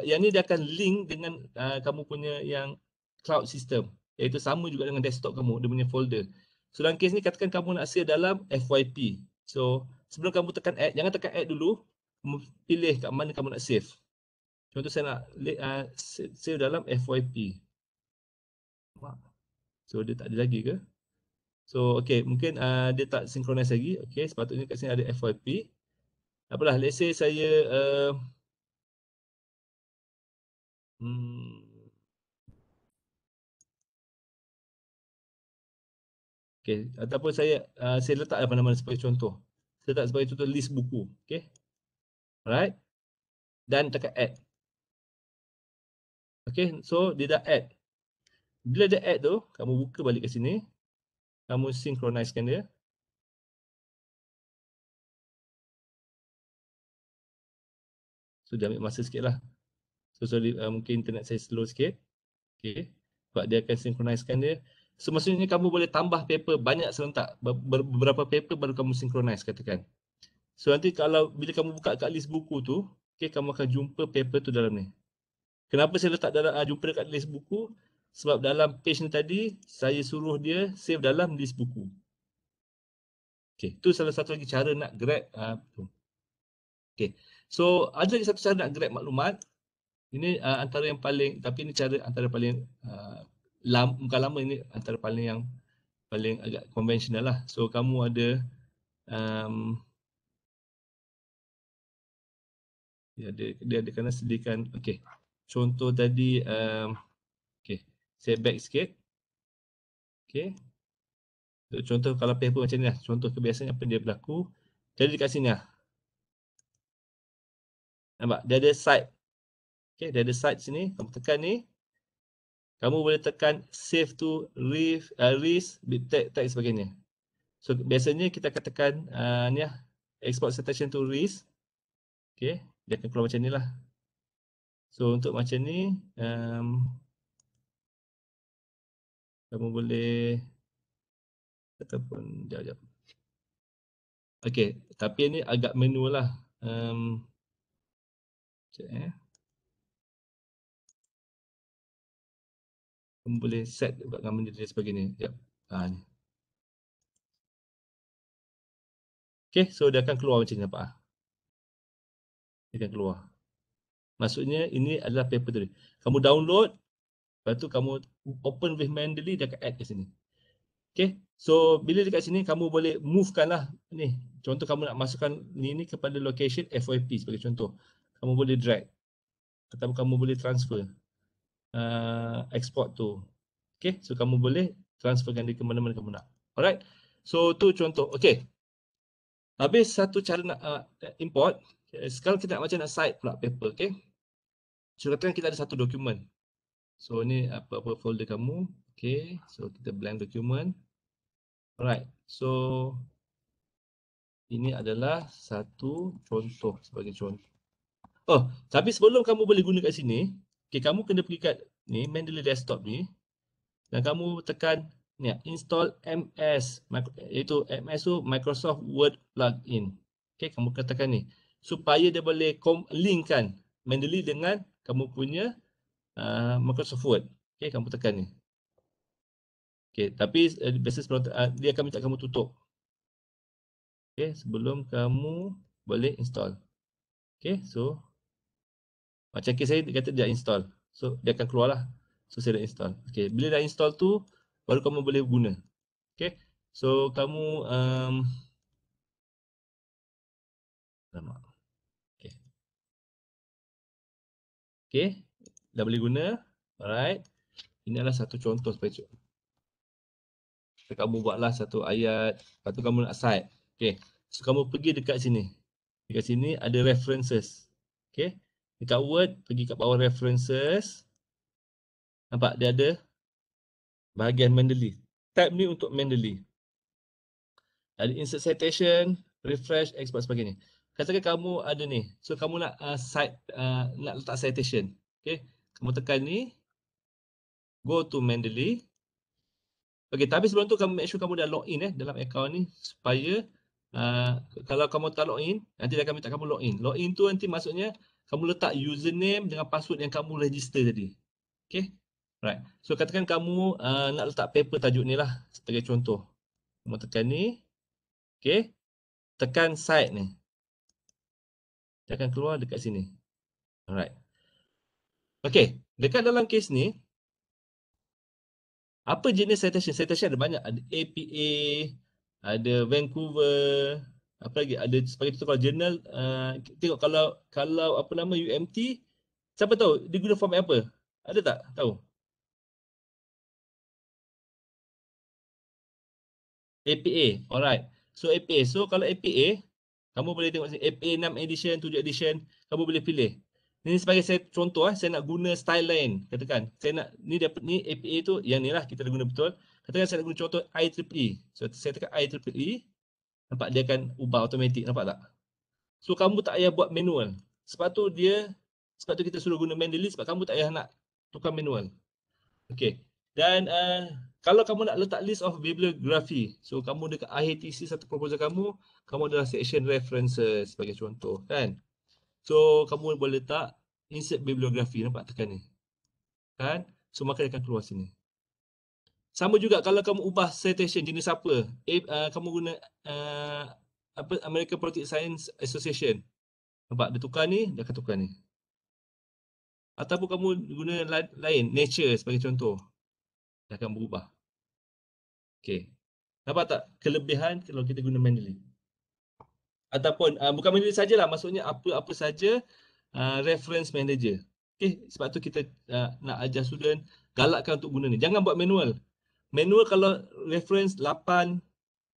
yang ni dia akan link dengan kamu punya yang cloud system. Iaitu sama juga dengan desktop kamu, dia punya folder. So dalam kes ni, katakan kamu nak save dalam FYP. So sebelum kamu tekan add, jangan tekan add dulu. Kamu pilih kat mana kamu nak save. Contoh saya nak save dalam FYP. So dia tak ada lagi ke? So okay, mungkin dia tak synchronize lagi. Okay, sepatutnya kat sini ada FYP. Apalah, let's say saya okay, ataupun saya letak mana-mana sebagai contoh. Saya letak sebagai contoh list buku. Okay. Alright. Dan tekan add. Okay, so dia dah add. Bila dia add tu, kamu buka balik ke sini. Kamu synchronizekan dia. So dia ambil masa sikit lah. So sorry, mungkin internet saya slow sikit. Okay. Sebab dia akan synchronizekan dia. So maksudnya kamu boleh tambah paper banyak serentak. Beberapa paper baru kamu synchronize katakan. So nanti kalau bila kamu buka kat list buku tu, okay, kamu akan jumpa paper tu dalam ni. Kenapa saya letak dalam jumpa dekat list buku? Sebab dalam page ni tadi, saya suruh dia save dalam list buku. Okay, tu salah satu lagi cara nak grab. Okay, so ada lagi satu cara nak grab maklumat. Ini antara yang paling, tapi ini cara antara paling bukan lama, ini antara paling yang paling agak konvensional lah. So kamu ada dia ada kena sediakan. Okay, contoh tadi okay, saya back sikit. Okay, so, contoh kalau paper macam ni lah. Contoh kebiasaan apa dia berlaku. Jadi dekat sini lah. Nampak? Dia ada site. Okay, dia ada site sini. Kamu tekan ni. Kamu boleh tekan save to RIS, bibtec, tag sebagainya. So biasanya kita akan tekan ni lah. Export citation to RIS. Okay, dia akan keluar macam ni lah. So untuk macam ni, kamu boleh ataupun sekejap. Okay, tapi ni agak manual lah. Sekejap kamu boleh set buat gambar dia dan sebagainya. Sekejap. Ni. Okay, so dia akan keluar macam ni, nampak? Dia akan keluar. Maksudnya ini adalah paper tadi. Kamu download, lepas tu kamu open with manually, dia akan add ke sini. Okay, so bila dekat sini kamu boleh movekan lah ni. Contoh kamu nak masukkan ni kepada location FYP sebagai contoh. Kamu boleh drag atau kamu boleh transfer export tu. Okay, so kamu boleh transferkan dia ke mana-mana kamu nak. Alright, so tu contoh. Okay, habis satu cara nak import. Sekarang kita nak macam nak cite pula paper. Okay, so katakan kita ada satu dokumen. So ni apa-apa folder kamu. Okay, so kita blank dokumen. Alright, so ini adalah satu contoh sebagai contoh. Oh, tapi sebelum kamu boleh guna kat sini, okay, kamu kena pergi kat ni, Mendeley Desktop ni, dan kamu tekan ni, install MS, iaitu MS tu Microsoft Word plugin. Okay, kamu katakan ni, supaya dia boleh linkkan Mendeley dengan kamu punya Microsoft Word. Okay, kamu tekan ni. Okay, tapi biasa sebelum dia akan minta kamu tutup. Okay, sebelum kamu boleh install. Okay, so macam kes saya, dia kata dia install. So dia akan keluar lah. So saya dah install. Okay, bila dah install tu, baru kamu boleh guna. Okay. So kamu lama. Okay. Okay. Dah boleh guna. Alright. Ini adalah satu contoh supaya kamu buatlah satu ayat. Lepas tu kamu nak cite. Okay. So kamu pergi dekat sini. Dekat sini ada references. Okay. Dekat Word, pergi kat bawah references. Nampak dia ada bahagian Mendeley. Tab ni untuk Mendeley. Ada insert citation, refresh, export sebagainya. Katakan kamu ada ni. So kamu nak cite, nak letak citation. Okay. Kamu tekan ni. Go to Mendeley. Okay, tapi sebelum tu kamu make sure kamu dah login dalam account ni supaya kalau kamu tak login, nanti dia akan minta kamu login. Login tu nanti maksudnya kamu letak username dengan password yang kamu register tadi. Okay. Right. So katakan kamu nak letak paper tajuk ni lah sebagai contoh. Kamu tekan ni. Okay. Tekan site ni. Dia akan keluar dekat sini. Alright. Okay. Dekat dalam kes ni, apa jenis citation? Citation ada banyak. Ada APA, ada Vancouver, apa lagi? Ada sebagai contoh kalau journal, tengok kalau apa nama UMT, siapa tahu dia guna format apa? Ada tak? Tahu? APA. Alright. So APA. So kalau APA, kamu boleh tengok sini APA 6 edition, 7 edition, kamu boleh pilih. Ini sebagai contoh saya nak guna style lain. Katakan saya nak ni dapat ni APA tu yang ni lah kita dah guna betul. Katakan saya nak guna contoh IEEE. So saya tekan IEEE, nampak dia akan ubah automatik, nampak tak? So kamu tak payah buat manual. Sebab tu kita suruh guna Mendeley sebab kamu tak payah nak tukar manual. Okey. Dan kalau kamu nak letak list of bibliography, so kamu dekat akhir TC satu proposal kamu adalah section references sebagai contoh kan. So kamu boleh letak insert bibliography, nampak tekan ni. Kan? So maka dia akan keluar sini. Sama juga kalau kamu ubah citation jenis apa. Kamu guna American Political Science Association. Nampak dia tukar ni, dia akan tukar ni. Ataupun kamu guna lain, Nature sebagai contoh. Dia akan berubah. Okey. Nampak tak kelebihan kalau kita guna Mendeley? Ataupun bukan Mendeley sajalah, maksudnya apa-apa saja reference manager. Okey, sebab tu kita nak ajar student galakkan untuk guna ni. Jangan buat manual. Manual kalau reference 8,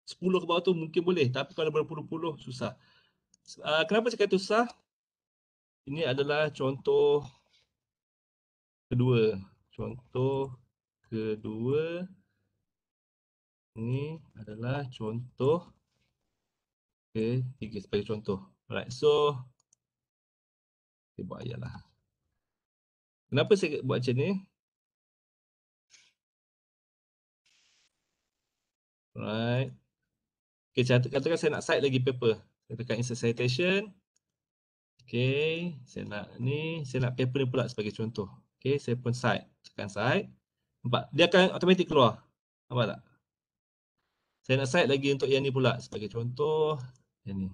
10 ke bawah tu mungkin boleh, tapi kalau berpuluh-puluh susah. Kenapa saya kata susah? Ini adalah contoh kedua. Contoh kedua. Ini adalah contoh ketiga sebagai contoh. Alright, so saya buat ayat lah. Kenapa saya buat macam ni? Alright. Okay, katakan saya nak cite lagi paper. Saya tekan insert citation. Okay, saya nak paper ni pula sebagai contoh. Okay, saya pun cite. Tekan cite. Nampak? Dia akan automatik keluar. Nampak tak? Saya nak cite lagi untuk yang ni pula sebagai contoh. Yang ni.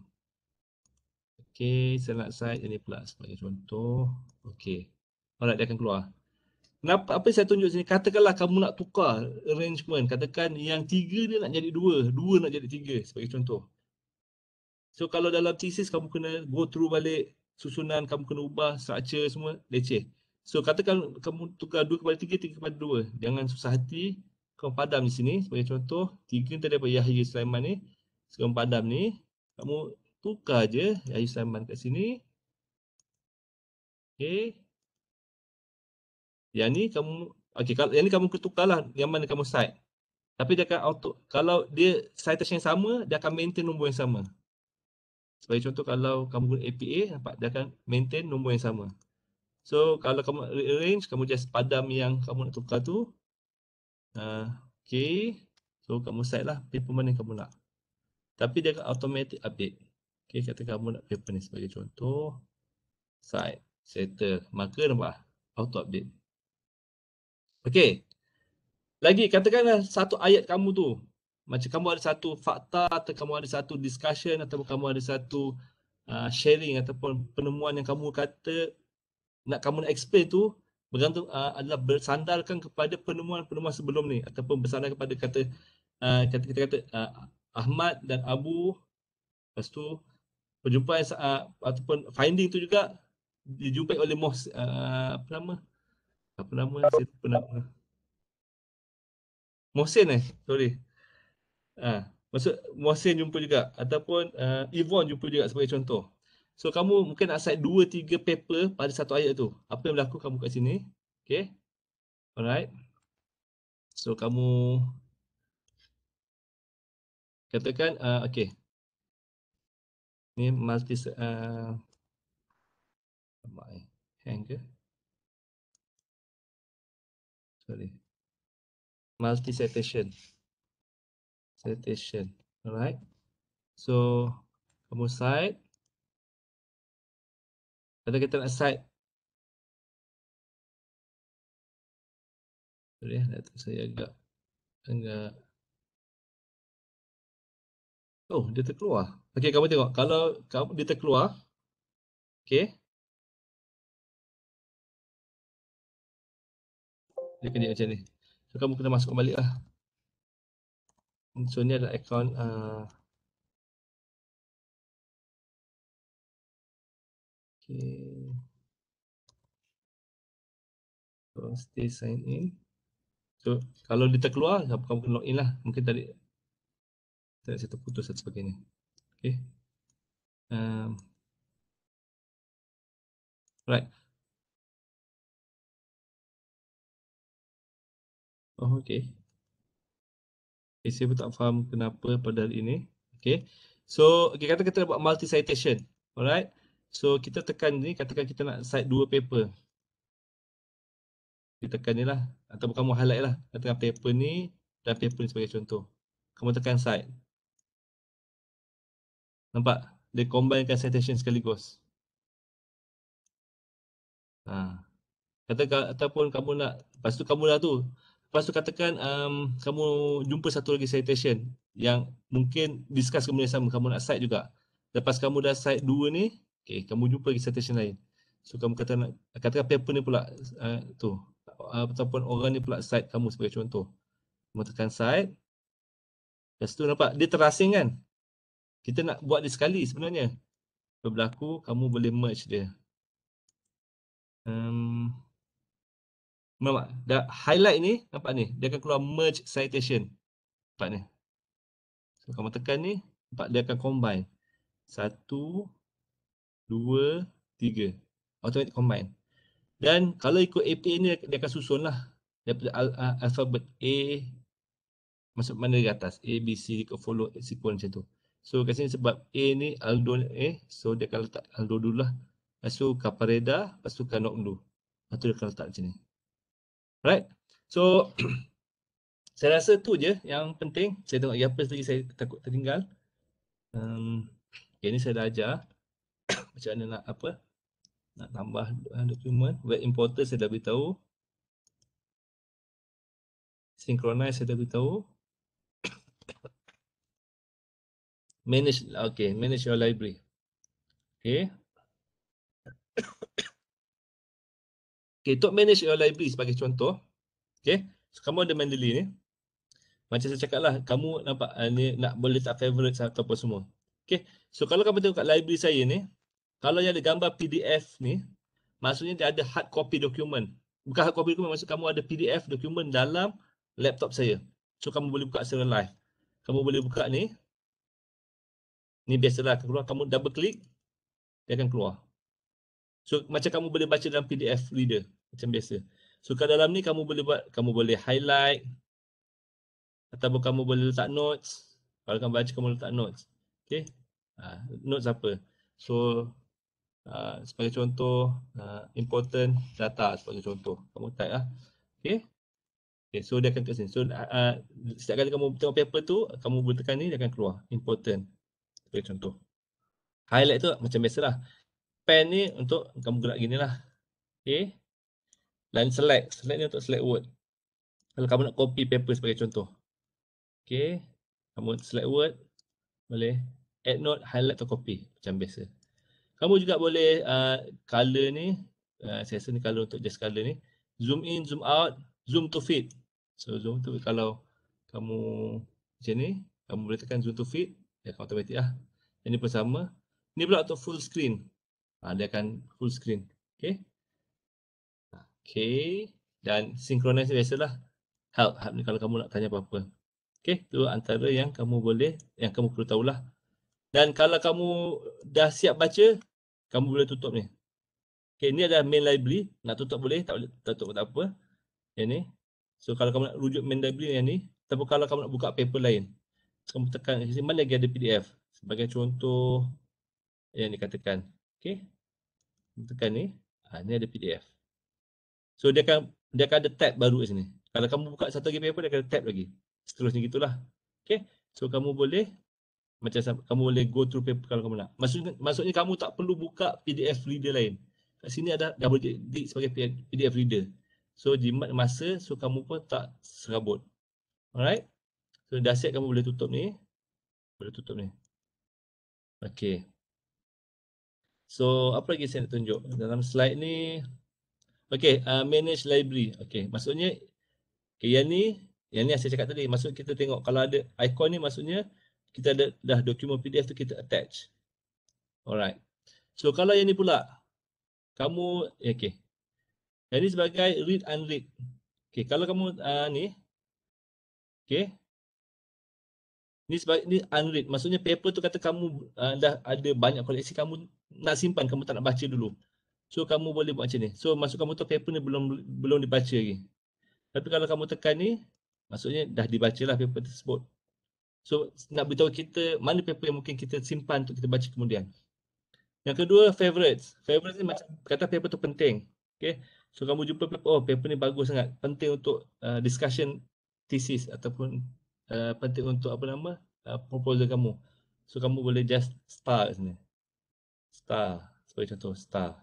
Okay, saya nak cite yang ni pula sebagai contoh. Okay. Alright, dia akan keluar. Kenapa? Apa yang saya tunjuk sini? Katakanlah kamu nak tukar arrangement. Katakan yang 3 dia nak jadi 2. 2 nak jadi 3 sebagai contoh. So kalau dalam thesis kamu kena go through balik susunan, kamu kena ubah structure semua, leceh. So katakan kamu tukar 2 kepada 3, 3 kepada 2. Jangan susah hati. Kamu padam di sini sebagai contoh. 3 tadi daripada Yahya Sulaiman ni. So kamu padam ni. Kamu tukar je Yahya Sulaiman kat sini. Okay. Yang ni kamu, okay, kalau yang ni kamu tukarlah yang mana kamu cite. Tapi dia akan auto, kalau dia citation yang sama, dia akan maintain nombor yang sama. Sebagai contoh kalau kamu guna APA, nampak dia akan maintain nombor yang sama. So kalau kamu rearrange, kamu just padam yang kamu nak tukar tu. Okay. So kamu cite lah paper mana yang kamu nak. Tapi dia akan automatic update. Okay, kata kamu nak paper ni sebagai contoh. Cite, settle. Maka nampak auto update. Okay. Lagi katakanlah satu ayat kamu tu. Macam kamu ada satu fakta atau kamu ada satu discussion atau kamu ada satu sharing ataupun penemuan yang kamu kata nak kamu nak explain tu bergantung adalah bersandarkan kepada penemuan-penemuan sebelum ni ataupun bersandar kepada kata kita kata Ahmad dan Abu, lepas tu perjumpaan ataupun finding tu juga dijumpai oleh apa nama saya lupa nama Mohsin sorry. Maksud Mohsin jumpa juga ataupun Yvonne jumpa juga sebagai contoh. So kamu mungkin nak cite 2-3 paper pada satu ayat tu. Apa yang berlaku kamu kat sini. Okay. Alright. So kamu katakan okay. Ni multi hang ke? Sorry. Multi citation. Alright. So kamu cite. Kalau kita nak cite. Sorry, data saya agak oh, dia terkeluar. Okey, kamu tengok. Kalau dia terkeluar, okey. Dia kena macam ni. So, kamu kena masuk balik lah. So, ni adalah akaun okey. So, stay sign in. So, kalau dia terkeluar, kamu kena log in lah. Mungkin tadi saya terputus dan sebagainya. Okey. Right. Oh, okey. Saya pun tak faham kenapa pada hari ini. Okay. So, okay, kata kita buat multi citation. Alright. So, kita tekan ni, katakan kita nak cite 2 paper. Kita tekan ni lah. Atau kamu highlight lah. Katakan paper ni dan paper ni sebagai contoh. Kamu tekan cite. Nampak? Dia combinekan citation sekaligus. Katakan ataupun kamu nak, lepas tu kamu dah tu. Lepas tu katakan kamu jumpa satu lagi citation yang mungkin discuss kemudian sama, kamu nak cite juga. Lepas kamu dah cite 2 ni, okay, kamu jumpa lagi citation lain. So kamu katakan paper ni pula tu ataupun orang ni pula cite kamu sebagai contoh. Kamu tekan cite. Lepas tu nampak dia terasing kan? Kita nak buat dia sekali sebenarnya. Berlaku kamu boleh merge dia. Nampak? Dah highlight ni, nampak ni. Dia akan keluar merge citation. Nampak ni. So, kamu tekan ni, nampak dia akan combine. 1, 2, 3. Automatic combine. Dan kalau ikut APA ni, dia akan susun lah. Daripada alfabet A, masuk mana di atas. A, B, C, ikut follow sequence macam tu. So, kat sini sebab A ni Aldo A, so dia akan letak Aldo dulu lah. Lepas tu Capareda, lepas tu Kanok dulu. Lepas tu dia akan letak macam ni. Right? So, saya rasa tu je yang penting. Saya tengok apa lagi saya takut tertinggal. Okay, ni saya dah ajar macam mana nak tambah dokumen. Web importer saya dah beritahu. Synchronize saya dah beritahu. Manage your library. Okay. Okay, untuk manage your library sebagai contoh. Okay, so kamu ada Mendeley ni. Macam saya cakap lah, kamu nampak ni nak boleh tak favorite ataupun semua. Okay, so kalau kamu tengok kat library saya ni, kalau yang ada gambar PDF ni, maksudnya dia ada hard copy dokumen. Bukan hard copy dokumen, maksud kamu ada PDF dokumen dalam laptop saya. So kamu boleh buka secara live. Kamu boleh buka ni. Ni biasalah akan keluar, kamu double klik, dia akan keluar. So macam kamu boleh baca dalam PDF reader macam biasa. So kat dalam ni kamu boleh highlight ataupun kamu boleh letak notes. Kalau kamu baca kamu letak notes. Okey. Notes apa? So sebagai contoh important data sebagai contoh. Kamu type lah. Okey. Okay, so dia akan kat sini. So setiap kali kamu tengok paper tu, kamu boleh tekan ni dia akan keluar important. Sebagai contoh. Highlight tu macam biasalah. Pen ni untuk kamu gerak gini lah. Okay. Dan select ni untuk select word. Kalau kamu nak copy paper sebagai contoh. Okay. Kamu select word. Boleh. Add note, highlight atau copy. Macam biasa. Kamu juga boleh color ni. Saya rasa ni color untuk just color ni. Zoom in, zoom out, zoom to fit. So zoom tu kalau kamu macam ni. Kamu boleh tekan zoom to fit, dia akan automatic lah. Ini pun sama. Ni pula untuk full screen. Dia akan full screen. Okay. Okay. Dan synchronize biasalah. Help ni kalau kamu nak tanya apa-apa. Okay, tu antara yang kamu perlu tahulah. Dan kalau kamu dah siap baca, kamu boleh tutup ni. Okay, ni adalah main library. Nak tutup boleh, tak boleh tutup tak apa. Yang ni. So kalau kamu nak rujuk main library yang ni, ataupun kalau kamu nak buka paper lain, kamu tekan di sini, mana lagi ada PDF. Sebagai contoh yang dikatakan. Okay. Tekan ni, ni ada PDF. So dia akan ada tab baru kat sini. Kalau kamu buka satu lagi paper, dia akan ada tab lagi. Seterusnya gitulah. Okay. So kamu boleh kamu boleh go through paper kalau kamu nak. Maksudnya kamu tak perlu buka PDF reader lain. Kat sini ada double klik sebagai PDF reader. So jimat masa, so kamu pun tak serabut. Alright. So dah siap, kamu boleh tutup ni. Okay. So apa lagi saya nak tunjuk dalam slide ni? Okay, manage library. Okay, maksudnya yang ni saya cakap tadi. Maksud kita tengok kalau ada icon ni, maksudnya kita ada dah dokumen PDF tu kita attach. Alright. So kalau yang ni pula, kamu okay. Yang ni sebagai read unread. Okay, kalau kamu ni, okay. Ni unread. Maksudnya paper tu kata kamu dah ada banyak koleksi, kamu nak simpan, kamu tak nak baca dulu. So kamu boleh buat macam ni. So maksud kamu tu paper ni belum dibaca lagi. Tapi kalau kamu tekan ni, maksudnya dah dibacalah paper tersebut. So nak beritahu kita mana paper yang mungkin kita simpan untuk kita baca kemudian. Yang kedua, favorites. Favorites ni macam kata paper tu penting. Okay. So kamu jumpa paper, oh paper ni bagus sangat. Penting untuk discussion thesis ataupun penting untuk proposal kamu. So kamu boleh just star kat sini. Star. Sebagai contoh, star.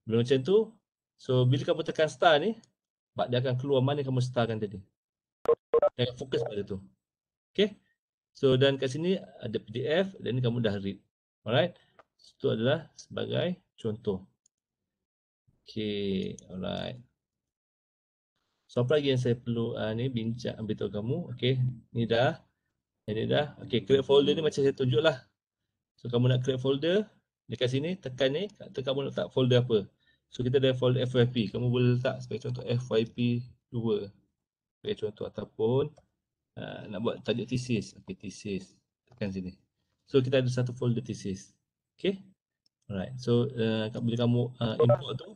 Bila macam tu, so bila kamu tekan star ni, dia akan keluar mana kamu starkan tadi. Dia akan fokus pada tu. Okay. So dan kat sini ada PDF dan ni kamu dah read. Alright. Itu adalah sebagai contoh. Okay. Alright. So apa lagi yang saya perlu ni bincang beritahu kamu. Okay. Ni dah. Ini dah. Okay. Create folder ni macam saya tunjuk lah. So kamu nak create folder. Dekat sini tekan ni. Kata kamu nak letak folder apa. So kita ada folder FYP. Kamu boleh letak sebagai contoh FYP 2. Sebagai contoh ataupun nak buat tajuk thesis. Okay, thesis. Tekan sini. So kita ada satu folder thesis. Okay. Alright. So bila kamu import tu,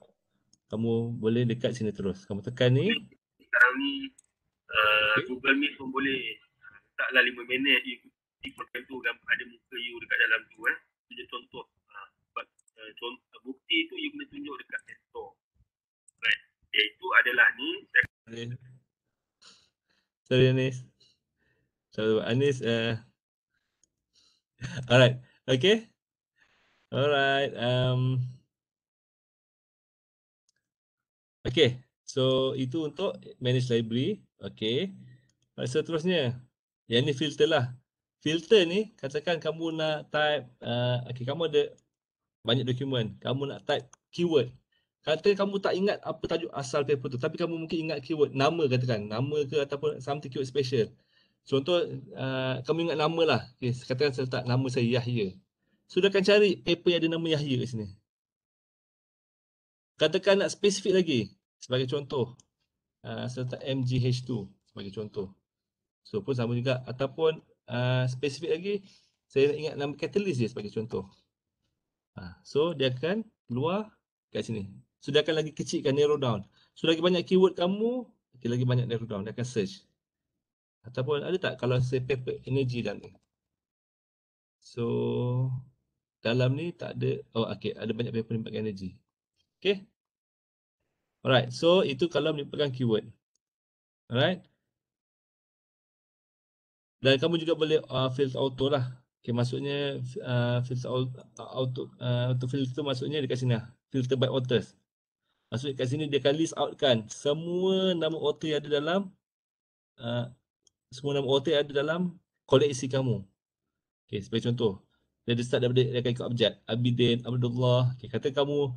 kamu boleh dekat sini terus. Kamu tekan ni. Sekarang ni Google Meet pun boleh letaklah 5 minit ikuti program tu, ada muka you dekat dalam tu Itu contoh. Bukti tu you kena tunjuk dekat desktop. Right. Iaitu adalah ni. Sorry Anis. So Anis alright. Okay. Alright. Okay. So itu untuk manage library. Okay. Seterusnya, yang ni filter lah. Filter ni, katakan kamu nak type, okay, kamu ada banyak dokumen. Kamu nak type keyword. Kata kamu tak ingat apa tajuk asal paper tu, tapi kamu mungkin ingat keyword. Nama katakan. Nama ke ataupun something keyword special. Contoh, kamu ingat nama lah. Okay, katakan saya letak nama saya Yahya. So, dia akan cari paper yang ada nama Yahya kat sini. Katakan nak spesifik lagi. Sebagai contoh, saya letak MGH2 sebagai contoh. So, pun sama juga. Ataupun spesifik lagi, saya nak ingat nama catalyst je sebagai contoh. So, dia akan keluar kat sini. So, dia akan lagi kecilkan, narrow down. So, lagi banyak keyword kamu, okay, lagi banyak narrow down. Dia akan search. Ataupun ada tak kalau saya paper energy dalam ni? So, dalam ni tak ada. Oh, okay. Ada banyak paper melibatkan energy. Okay. Alright. So, itu kalau melibatkan keyword. Alright. Dan kamu juga boleh filter auto lah. Okay, maksudnya filter auto filter maksudnya dekat sini lah. Filter by authors. Maksudnya kat sini dia akan list out kan semua nama author yang ada dalam koleksi kamu. Okay, sebagai contoh. Dia start daripada dia akan ikut abjad. Abidin, Abdullah. Okay, kata kamu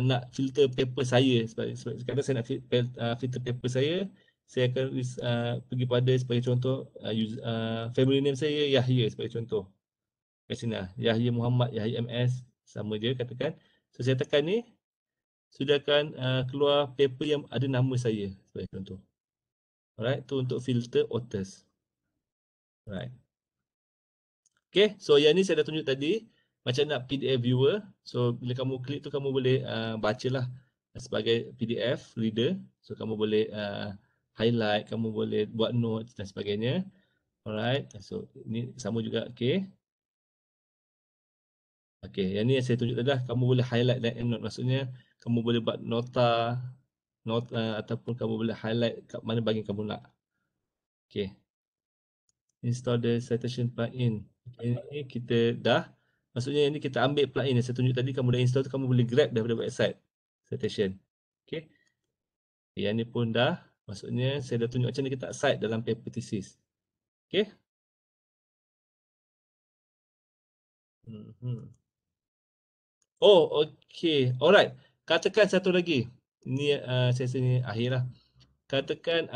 nak filter paper saya. Sekarang saya nak filter paper saya. saya akan pergi pada sebagai contoh family name saya Yahya sebagai contoh. Kat sini lah. Yahya Muhammad, Yahya MS, sama je katakan. So saya tekan ni, sudah akan keluar paper yang ada nama saya sebagai contoh. Alright, tu untuk filter authors. Alright. Okay, so yang ni saya dah tunjuk tadi macam nak PDF viewer. So bila kamu klik tu kamu boleh bacalah sebagai PDF reader. So kamu boleh highlight, kamu boleh buat notes dan sebagainya. Alright, so ini sama juga. Okay. Okay, yang ni yang saya tunjuk tadi lah. Kamu boleh highlight dan endnote. Maksudnya kamu boleh buat nota ataupun kamu boleh highlight kat mana bahagian kamu nak. Okay. Install the citation plugin. Okay, ini kita dah. Maksudnya ini kita ambil plugin yang saya tunjuk tadi. Kamu dah install tu, kamu boleh grab daripada website citation. Okay. Yang ni pun dah. Maksudnya saya dah tunjuk macam ni kita cite dalam paper thesis. Okay. Oh, okay. Alright. Katakan satu lagi. Ini sesi ni akhir lah. Katakan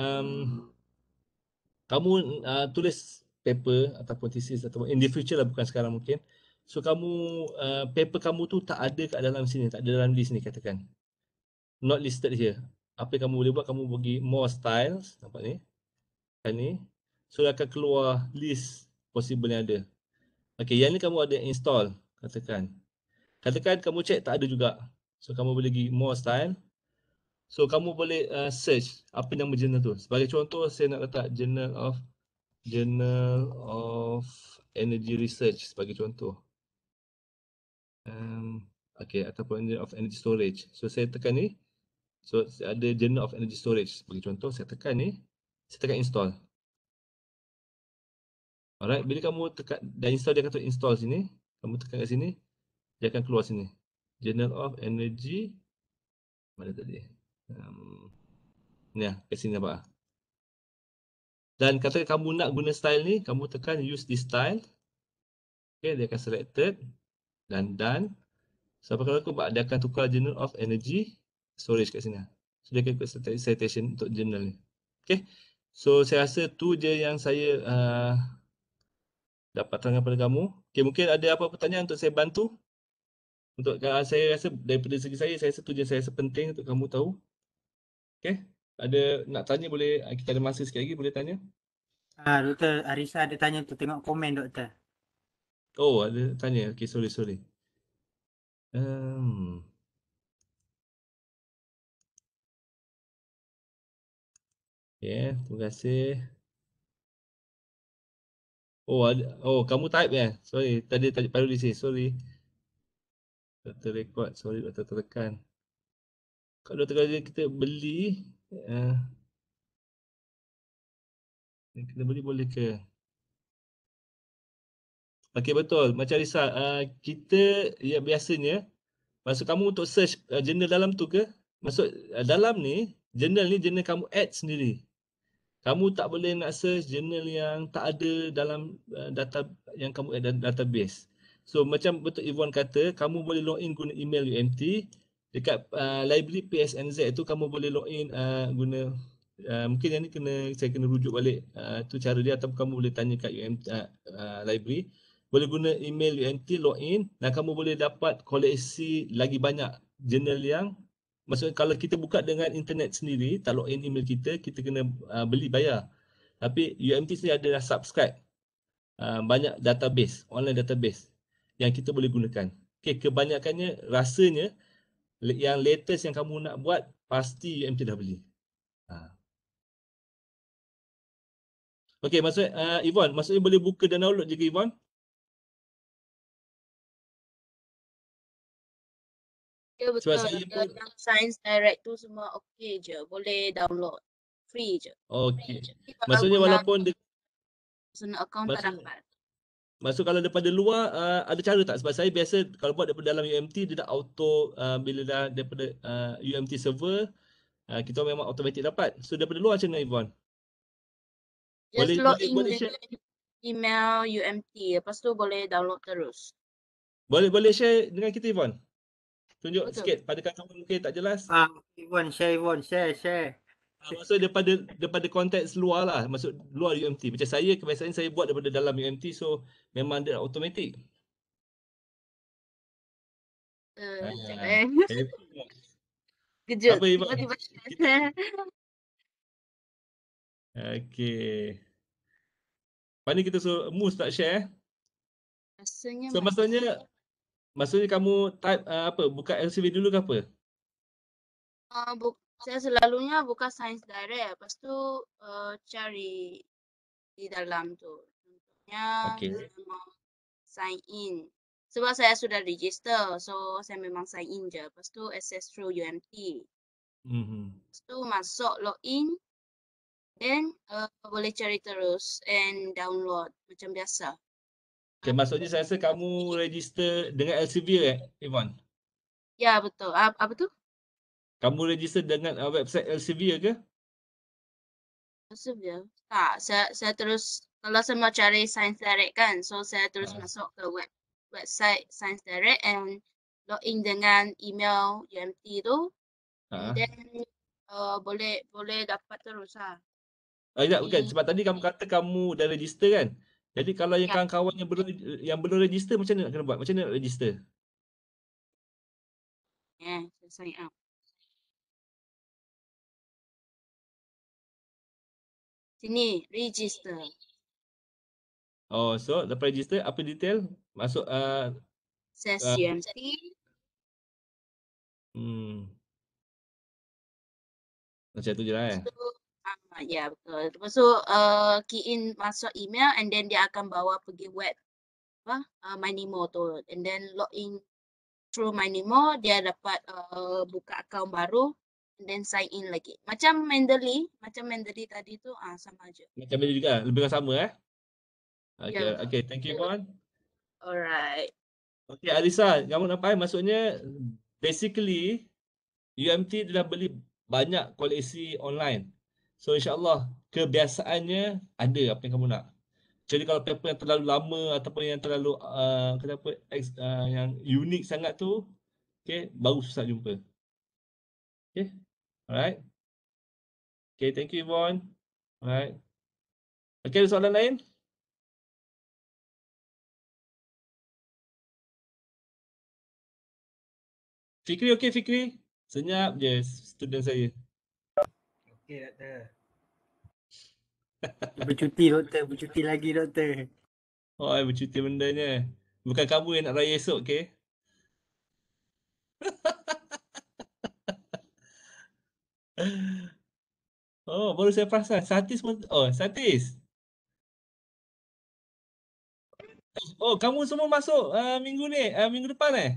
kamu tulis paper ataupun thesis ataupun in the future lah, bukan sekarang mungkin. So kamu paper kamu tu tak ada kat dalam sini, tak ada dalam list ni katakan. Not listed here. Apa yang kamu boleh buat, kamu bagi more styles, nampak ni. Kan ni. So akan keluar list possible yang ada. Okay, yang ni kamu ada install, katakan. Katakan kamu check tak ada juga. So kamu boleh pergi more style. So kamu boleh search apa nama jurnal tu. Sebagai contoh saya nak letak Journal of Energy Research sebagai contoh. Okay, ataupun Journal of Energy Storage. So saya tekan ni. So ada Journal of Energy Storage sebagai contoh. Saya tekan ni. Saya tekan install. Alright, bila kamu tekan dah install, dia kata install sini. Kamu tekan kat sini. Dia akan keluar sini. Journal of Energy. Mana tadi? Ni lah, kat sini nampak. Dan kata kamu nak guna style ni, kamu tekan use this style. Okay, dia akan selected. Dan done. Sampai kalau aku buat, dia akan tukar Journal of Energy Storage kat sini. So dia akan ikut citation untuk journal ni. Okay. So saya rasa tu je yang saya dapat terangkan pada kamu. Okay, mungkin ada apa pertanyaan untuk saya bantu? Untuk saya rasa daripada segi saya rasa tu je saya rasa penting untuk kamu tahu. Okay. Ada nak tanya boleh, kita ada masa sikit lagi, boleh tanya? Doktor Arisa ada tanya tu, tengok komen doktor. Oh, ada tanya. Okay, sorry. Okay, terima kasih. Oh, ada. Oh, kamu type ya? Sorry, tadi baru di sini. Sorry. Doktor record. Sorry, doktor tertekan. Kalau doktor kata kita beli, kita beli boleh ke? Okey, betul. Macam Risa, kita ya biasanya, maksud kamu untuk search jurnal dalam tu ke? Maksud dalam ni, jurnal kamu add sendiri. Kamu tak boleh nak search jurnal yang tak ada dalam data yang kamu add dalam database. So macam betul Yvonne kata, kamu boleh login guna email UMT. Dekat library PSNZ tu kamu boleh login guna mungkin yang ni saya kena rujuk balik tu cara dia, atau kamu boleh tanya kat UMT library. Boleh guna email UMT login dan kamu boleh dapat koleksi lagi banyak jurnal yang, maksudnya kalau kita buka dengan internet sendiri, tak login email kita kena beli bayar. Tapi UMT sendiri ada subscribe banyak database, online database yang kita boleh gunakan. Okay, kebanyakannya rasanya yang latest yang kamu nak buat pasti UMT dah beli. Okay, maksud Yvonne, maksudnya boleh buka dan download je ke Yvonne? Ya betul. Sebab saya pun Yang Science Direct tu semua okey je. Boleh download. Free je. okey. Maksudnya walaupun personal account tak dapat. Maksud kalau daripada luar ada cara tak? Sebab saya biasa kalau buat daripada dalam UMT dia dah auto bila dah daripada UMT server kita memang automatik dapat. So daripada luar macam mana Yvonne? Just log in boleh dengan share? email UMT. Lepas tu boleh download terus. Boleh share dengan kita Yvonne? Tunjuk Betul. sikit pada kawan mungkin tak jelas. Yvonne, share. Maksud daripada konteks luar lah. Maksud luar UMT. Macam saya kebiasaan saya buat daripada dalam UMT. So memang dia automatic. Sekejap Ah, Kejut. Apa Iman? Tiba-tiba. Okay. Lepas ni kita suruh Mu start share. Rasanya So maksudnya kamu type apa? Buka LCV dulu ke apa? saya selalunya buka Science Direct. Lepas tu cari di dalam tu. Contohnya Okay. saya mau sign in. Sebab saya sudah register. So saya memang sign in je. Lepas tu access through UMT. Lepas tu masuk login. Then boleh cari terus and download macam biasa. Okay, maksudnya saya rasa kamu register dengan Elsevier Ivan? Ya betul. Apa tu? Kamu register dengan website Elsevier ke? Elsevier. Tak, saya terus kalau saya mau cari Science Direct kan, so saya terus masuk ke website Science Direct and login dengan email UMT tu. And then boleh dapat terus lah. Bukan. Sebab tadi kamu kata kamu dah register kan? Jadi kalau yang Ya. kawan-kawan yang belum register, macam mana nak kena buat? Macam mana nak register? Saya sign up. Sini, register. Oh, so lepas register, apa detail? Masuk Access UMT. Macam tu je lah Lepas tu, ya betul. Lepas tu key in masuk email and then dia akan bawa pergi web MyNemo tu. And then login through MyNemo, dia dapat buka akaun baru and then sign in lagi. Macam Mendeley tadi tu sama aja. Macam mana juga? Lebih kurang sama Okay, Ya. okay. Thank you, Puan. Alright. Okay, Arisa, kamu nampak maksudnya basically UMT dah beli banyak koleksi online. So insyaAllah kebiasaannya ada apa yang kamu nak. Jadi kalau paper yang terlalu lama ataupun yang terlalu yang unik sangat tu, okay, baru susah jumpa. Okay, alright. Okay, thank you Yvonne. Alright. Okay, ada soalan lain? Fikri, okay Fikri? Senyap je student saya. Okey doktor. Bercuti doktor, bercuti lagi doktor. Oh, bercuti bendanya. Bukan kamu yang nak raya esok, okay? Oh, baru saya perasan. Satis pun. Oh, Satis. Oh, kamu semua masuk minggu ni, minggu depan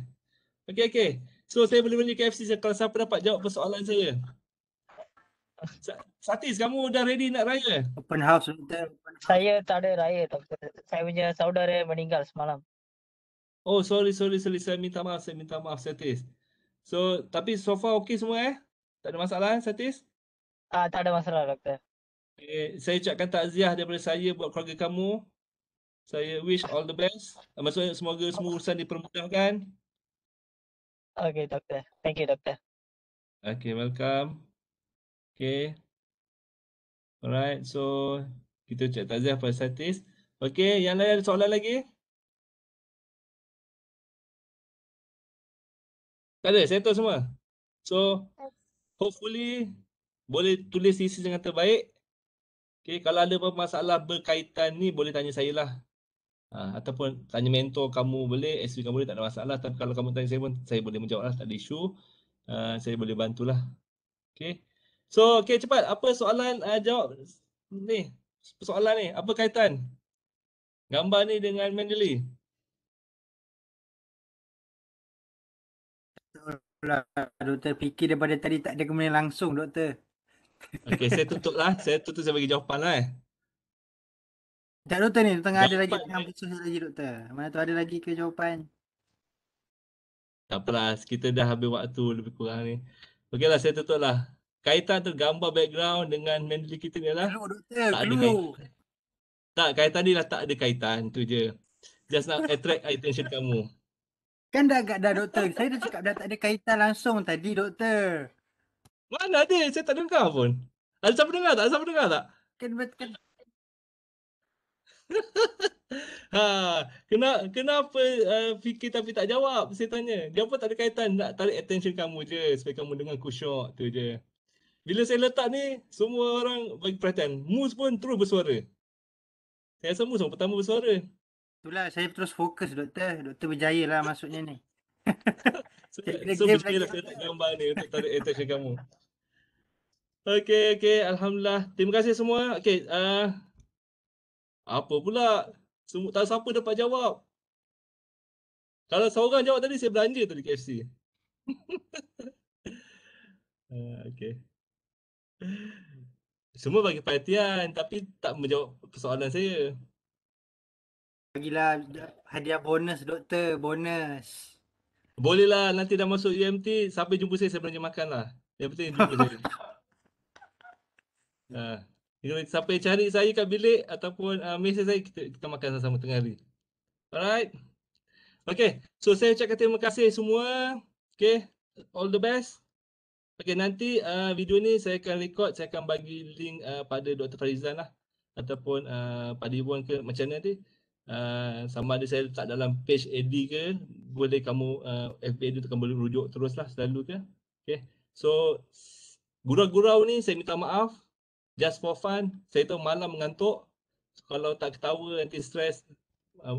Okay, okay. So, saya boleh beli KFC kalau siapa dapat jawab persoalan saya. Satis, kamu dah ready nak raya? Open house doktor. Saya tak ada raya doktor. Saya punya saudara meninggal semalam. Oh, sorry. Saya minta maaf, Satis. So, tapi so far okay semua Tak ada masalah, Satis? Tak ada masalah doktor. Okay, saya ucapkan takziah daripada saya buat keluarga kamu. Saya wish all the best. Maksudnya semoga semua urusan dipermudahkan. Okay doktor. Thank you doktor. Okay, welcome. Okay. Alright, so kita ucap takziah pada Satis. Okay, yang lain ada soalan lagi? Tak ada, settle semua. So, hopefully boleh tulis isi dengan terbaik. Okay, kalau ada apa masalah berkaitan ni boleh tanya saya lah. Ataupun tanya mentor kamu boleh, SV kamu boleh, tak ada masalah. Tapi kalau kamu tanya saya pun, saya boleh menjawab lah, tak ada isu. Saya boleh bantulah. Okay. So, okay cepat. Apa soalan jawab ni? Soalan ni, apa kaitan gambar ni dengan Mendeley? Doktor fikir daripada tadi tak ada kemudian langsung doktor. Okay, saya tutup lah. Saya bagi jawapan lah Tak doktor ni, tengah ada lagi Jawapan, tengah proses lagi doktor. Mana tu ada lagi ke jawapan? Tak apalah, kita dah habis waktu lebih kurang ni. Okey lah, saya tutup lah. Kaitan tu gambar background dengan Mendeley kita ni lah. Clue doktor, Tak ada clue. kaitan. Tak, kaitan ni lah tak ada kaitan. Tu je. Just nak attract attention kamu. Kan dah doktor. Saya dah cakap dah tak ada kaitan langsung tadi doktor. Mana ada? Saya tak dengar pun. Ada siapa dengar tak? Siapa dengar tak? Kan Kenapa fikir tapi tak jawab? Saya tanya. Dia pun tak ada kaitan, nak tarik attention kamu je supaya kamu dengar kusyuk tu je. Bila saya letak ni, semua orang bagi perhatian. Mus pun terus bersuara. Saya rasa Mus orang pertama bersuara. itulah saya terus fokus doktor. Doktor berjaya lah masuknya ni. So, Saya kira so game bismillah lagi. saya letak gambar ni untuk tarik attention kamu. Okey, Alhamdulillah. Terima kasih semua. Okey, apa pula? Semua tak siapa dapat jawab. Kalau seorang jawab tadi, saya belanja tadi KFC. Okey. Semua bagi perhatian tapi tak menjawab persoalan saya. Bagilah hadiah bonus doktor, bonus. Bolehlah nanti dah masuk UMT, sampai jumpa saya belanja makan lah. Yang penting jumpa saya. Sampai cari saya kat bilik ataupun mesej saya, kita makan sama-sama tengah hari. Alright. Okay, so saya ucapkan terima kasih semua. Okay, all the best. Okay, nanti video ni saya akan record, saya akan bagi link pada Dr. Farizan lah. Ataupun pada Iwan ke macam mana nanti. Sama ada saya letak dalam page AD ke, boleh kamu FB AD tu kamu boleh rujuk terus lah selalu ke. Okay, so gurau-gurau ni saya minta maaf. Just for fun, saya tahu malam mengantuk. Kalau tak ketawa nanti stres,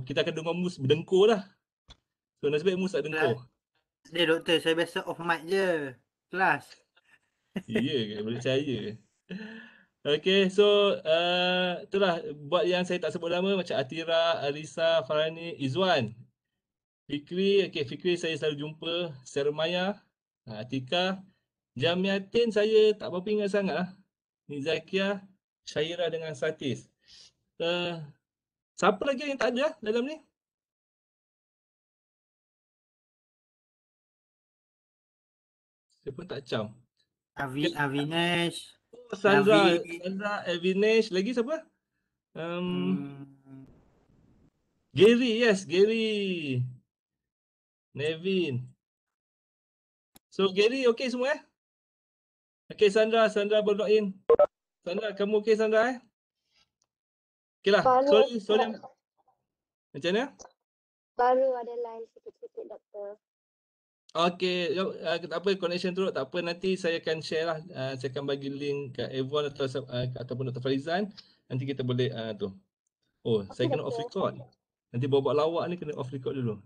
kita akan dengar Mus berdengkur lah. So nasib baik Mus tak dengkur. Dia doktor, saya biasa off mic je. Kelas. Ya ke? Boleh percaya. Okay, so itulah buat yang saya tak sebut nama macam Atira, Arisa, Farhani, Izwan, Fikri. Okay, Fikri saya selalu jumpa secara maya. Atika, Jamiatin saya tak berapa ingat sangat lah. Nizakia, Syaira dengan Satis. Siapa lagi yang tak ada dalam ni? Saya pun tak cam. Avinesh. Sandra, Navi. Avinesh, lagi siapa? Gary, yes, Gary. Nevin. So Gary okey semua Okey Sandra baru log in. Sandra, kamu okey Sandra Okey lah. Sorry. Macam mana? Baru ada line sikit-sikit doktor. Okey, tak apa, connection teruk tak apa, nanti saya akan share lah. Saya akan bagi link kat Avon ataupun Dr. Farizan. Nanti kita boleh tu. Oh, saya kena off record. Nanti bawa lawak ni kena off record dulu.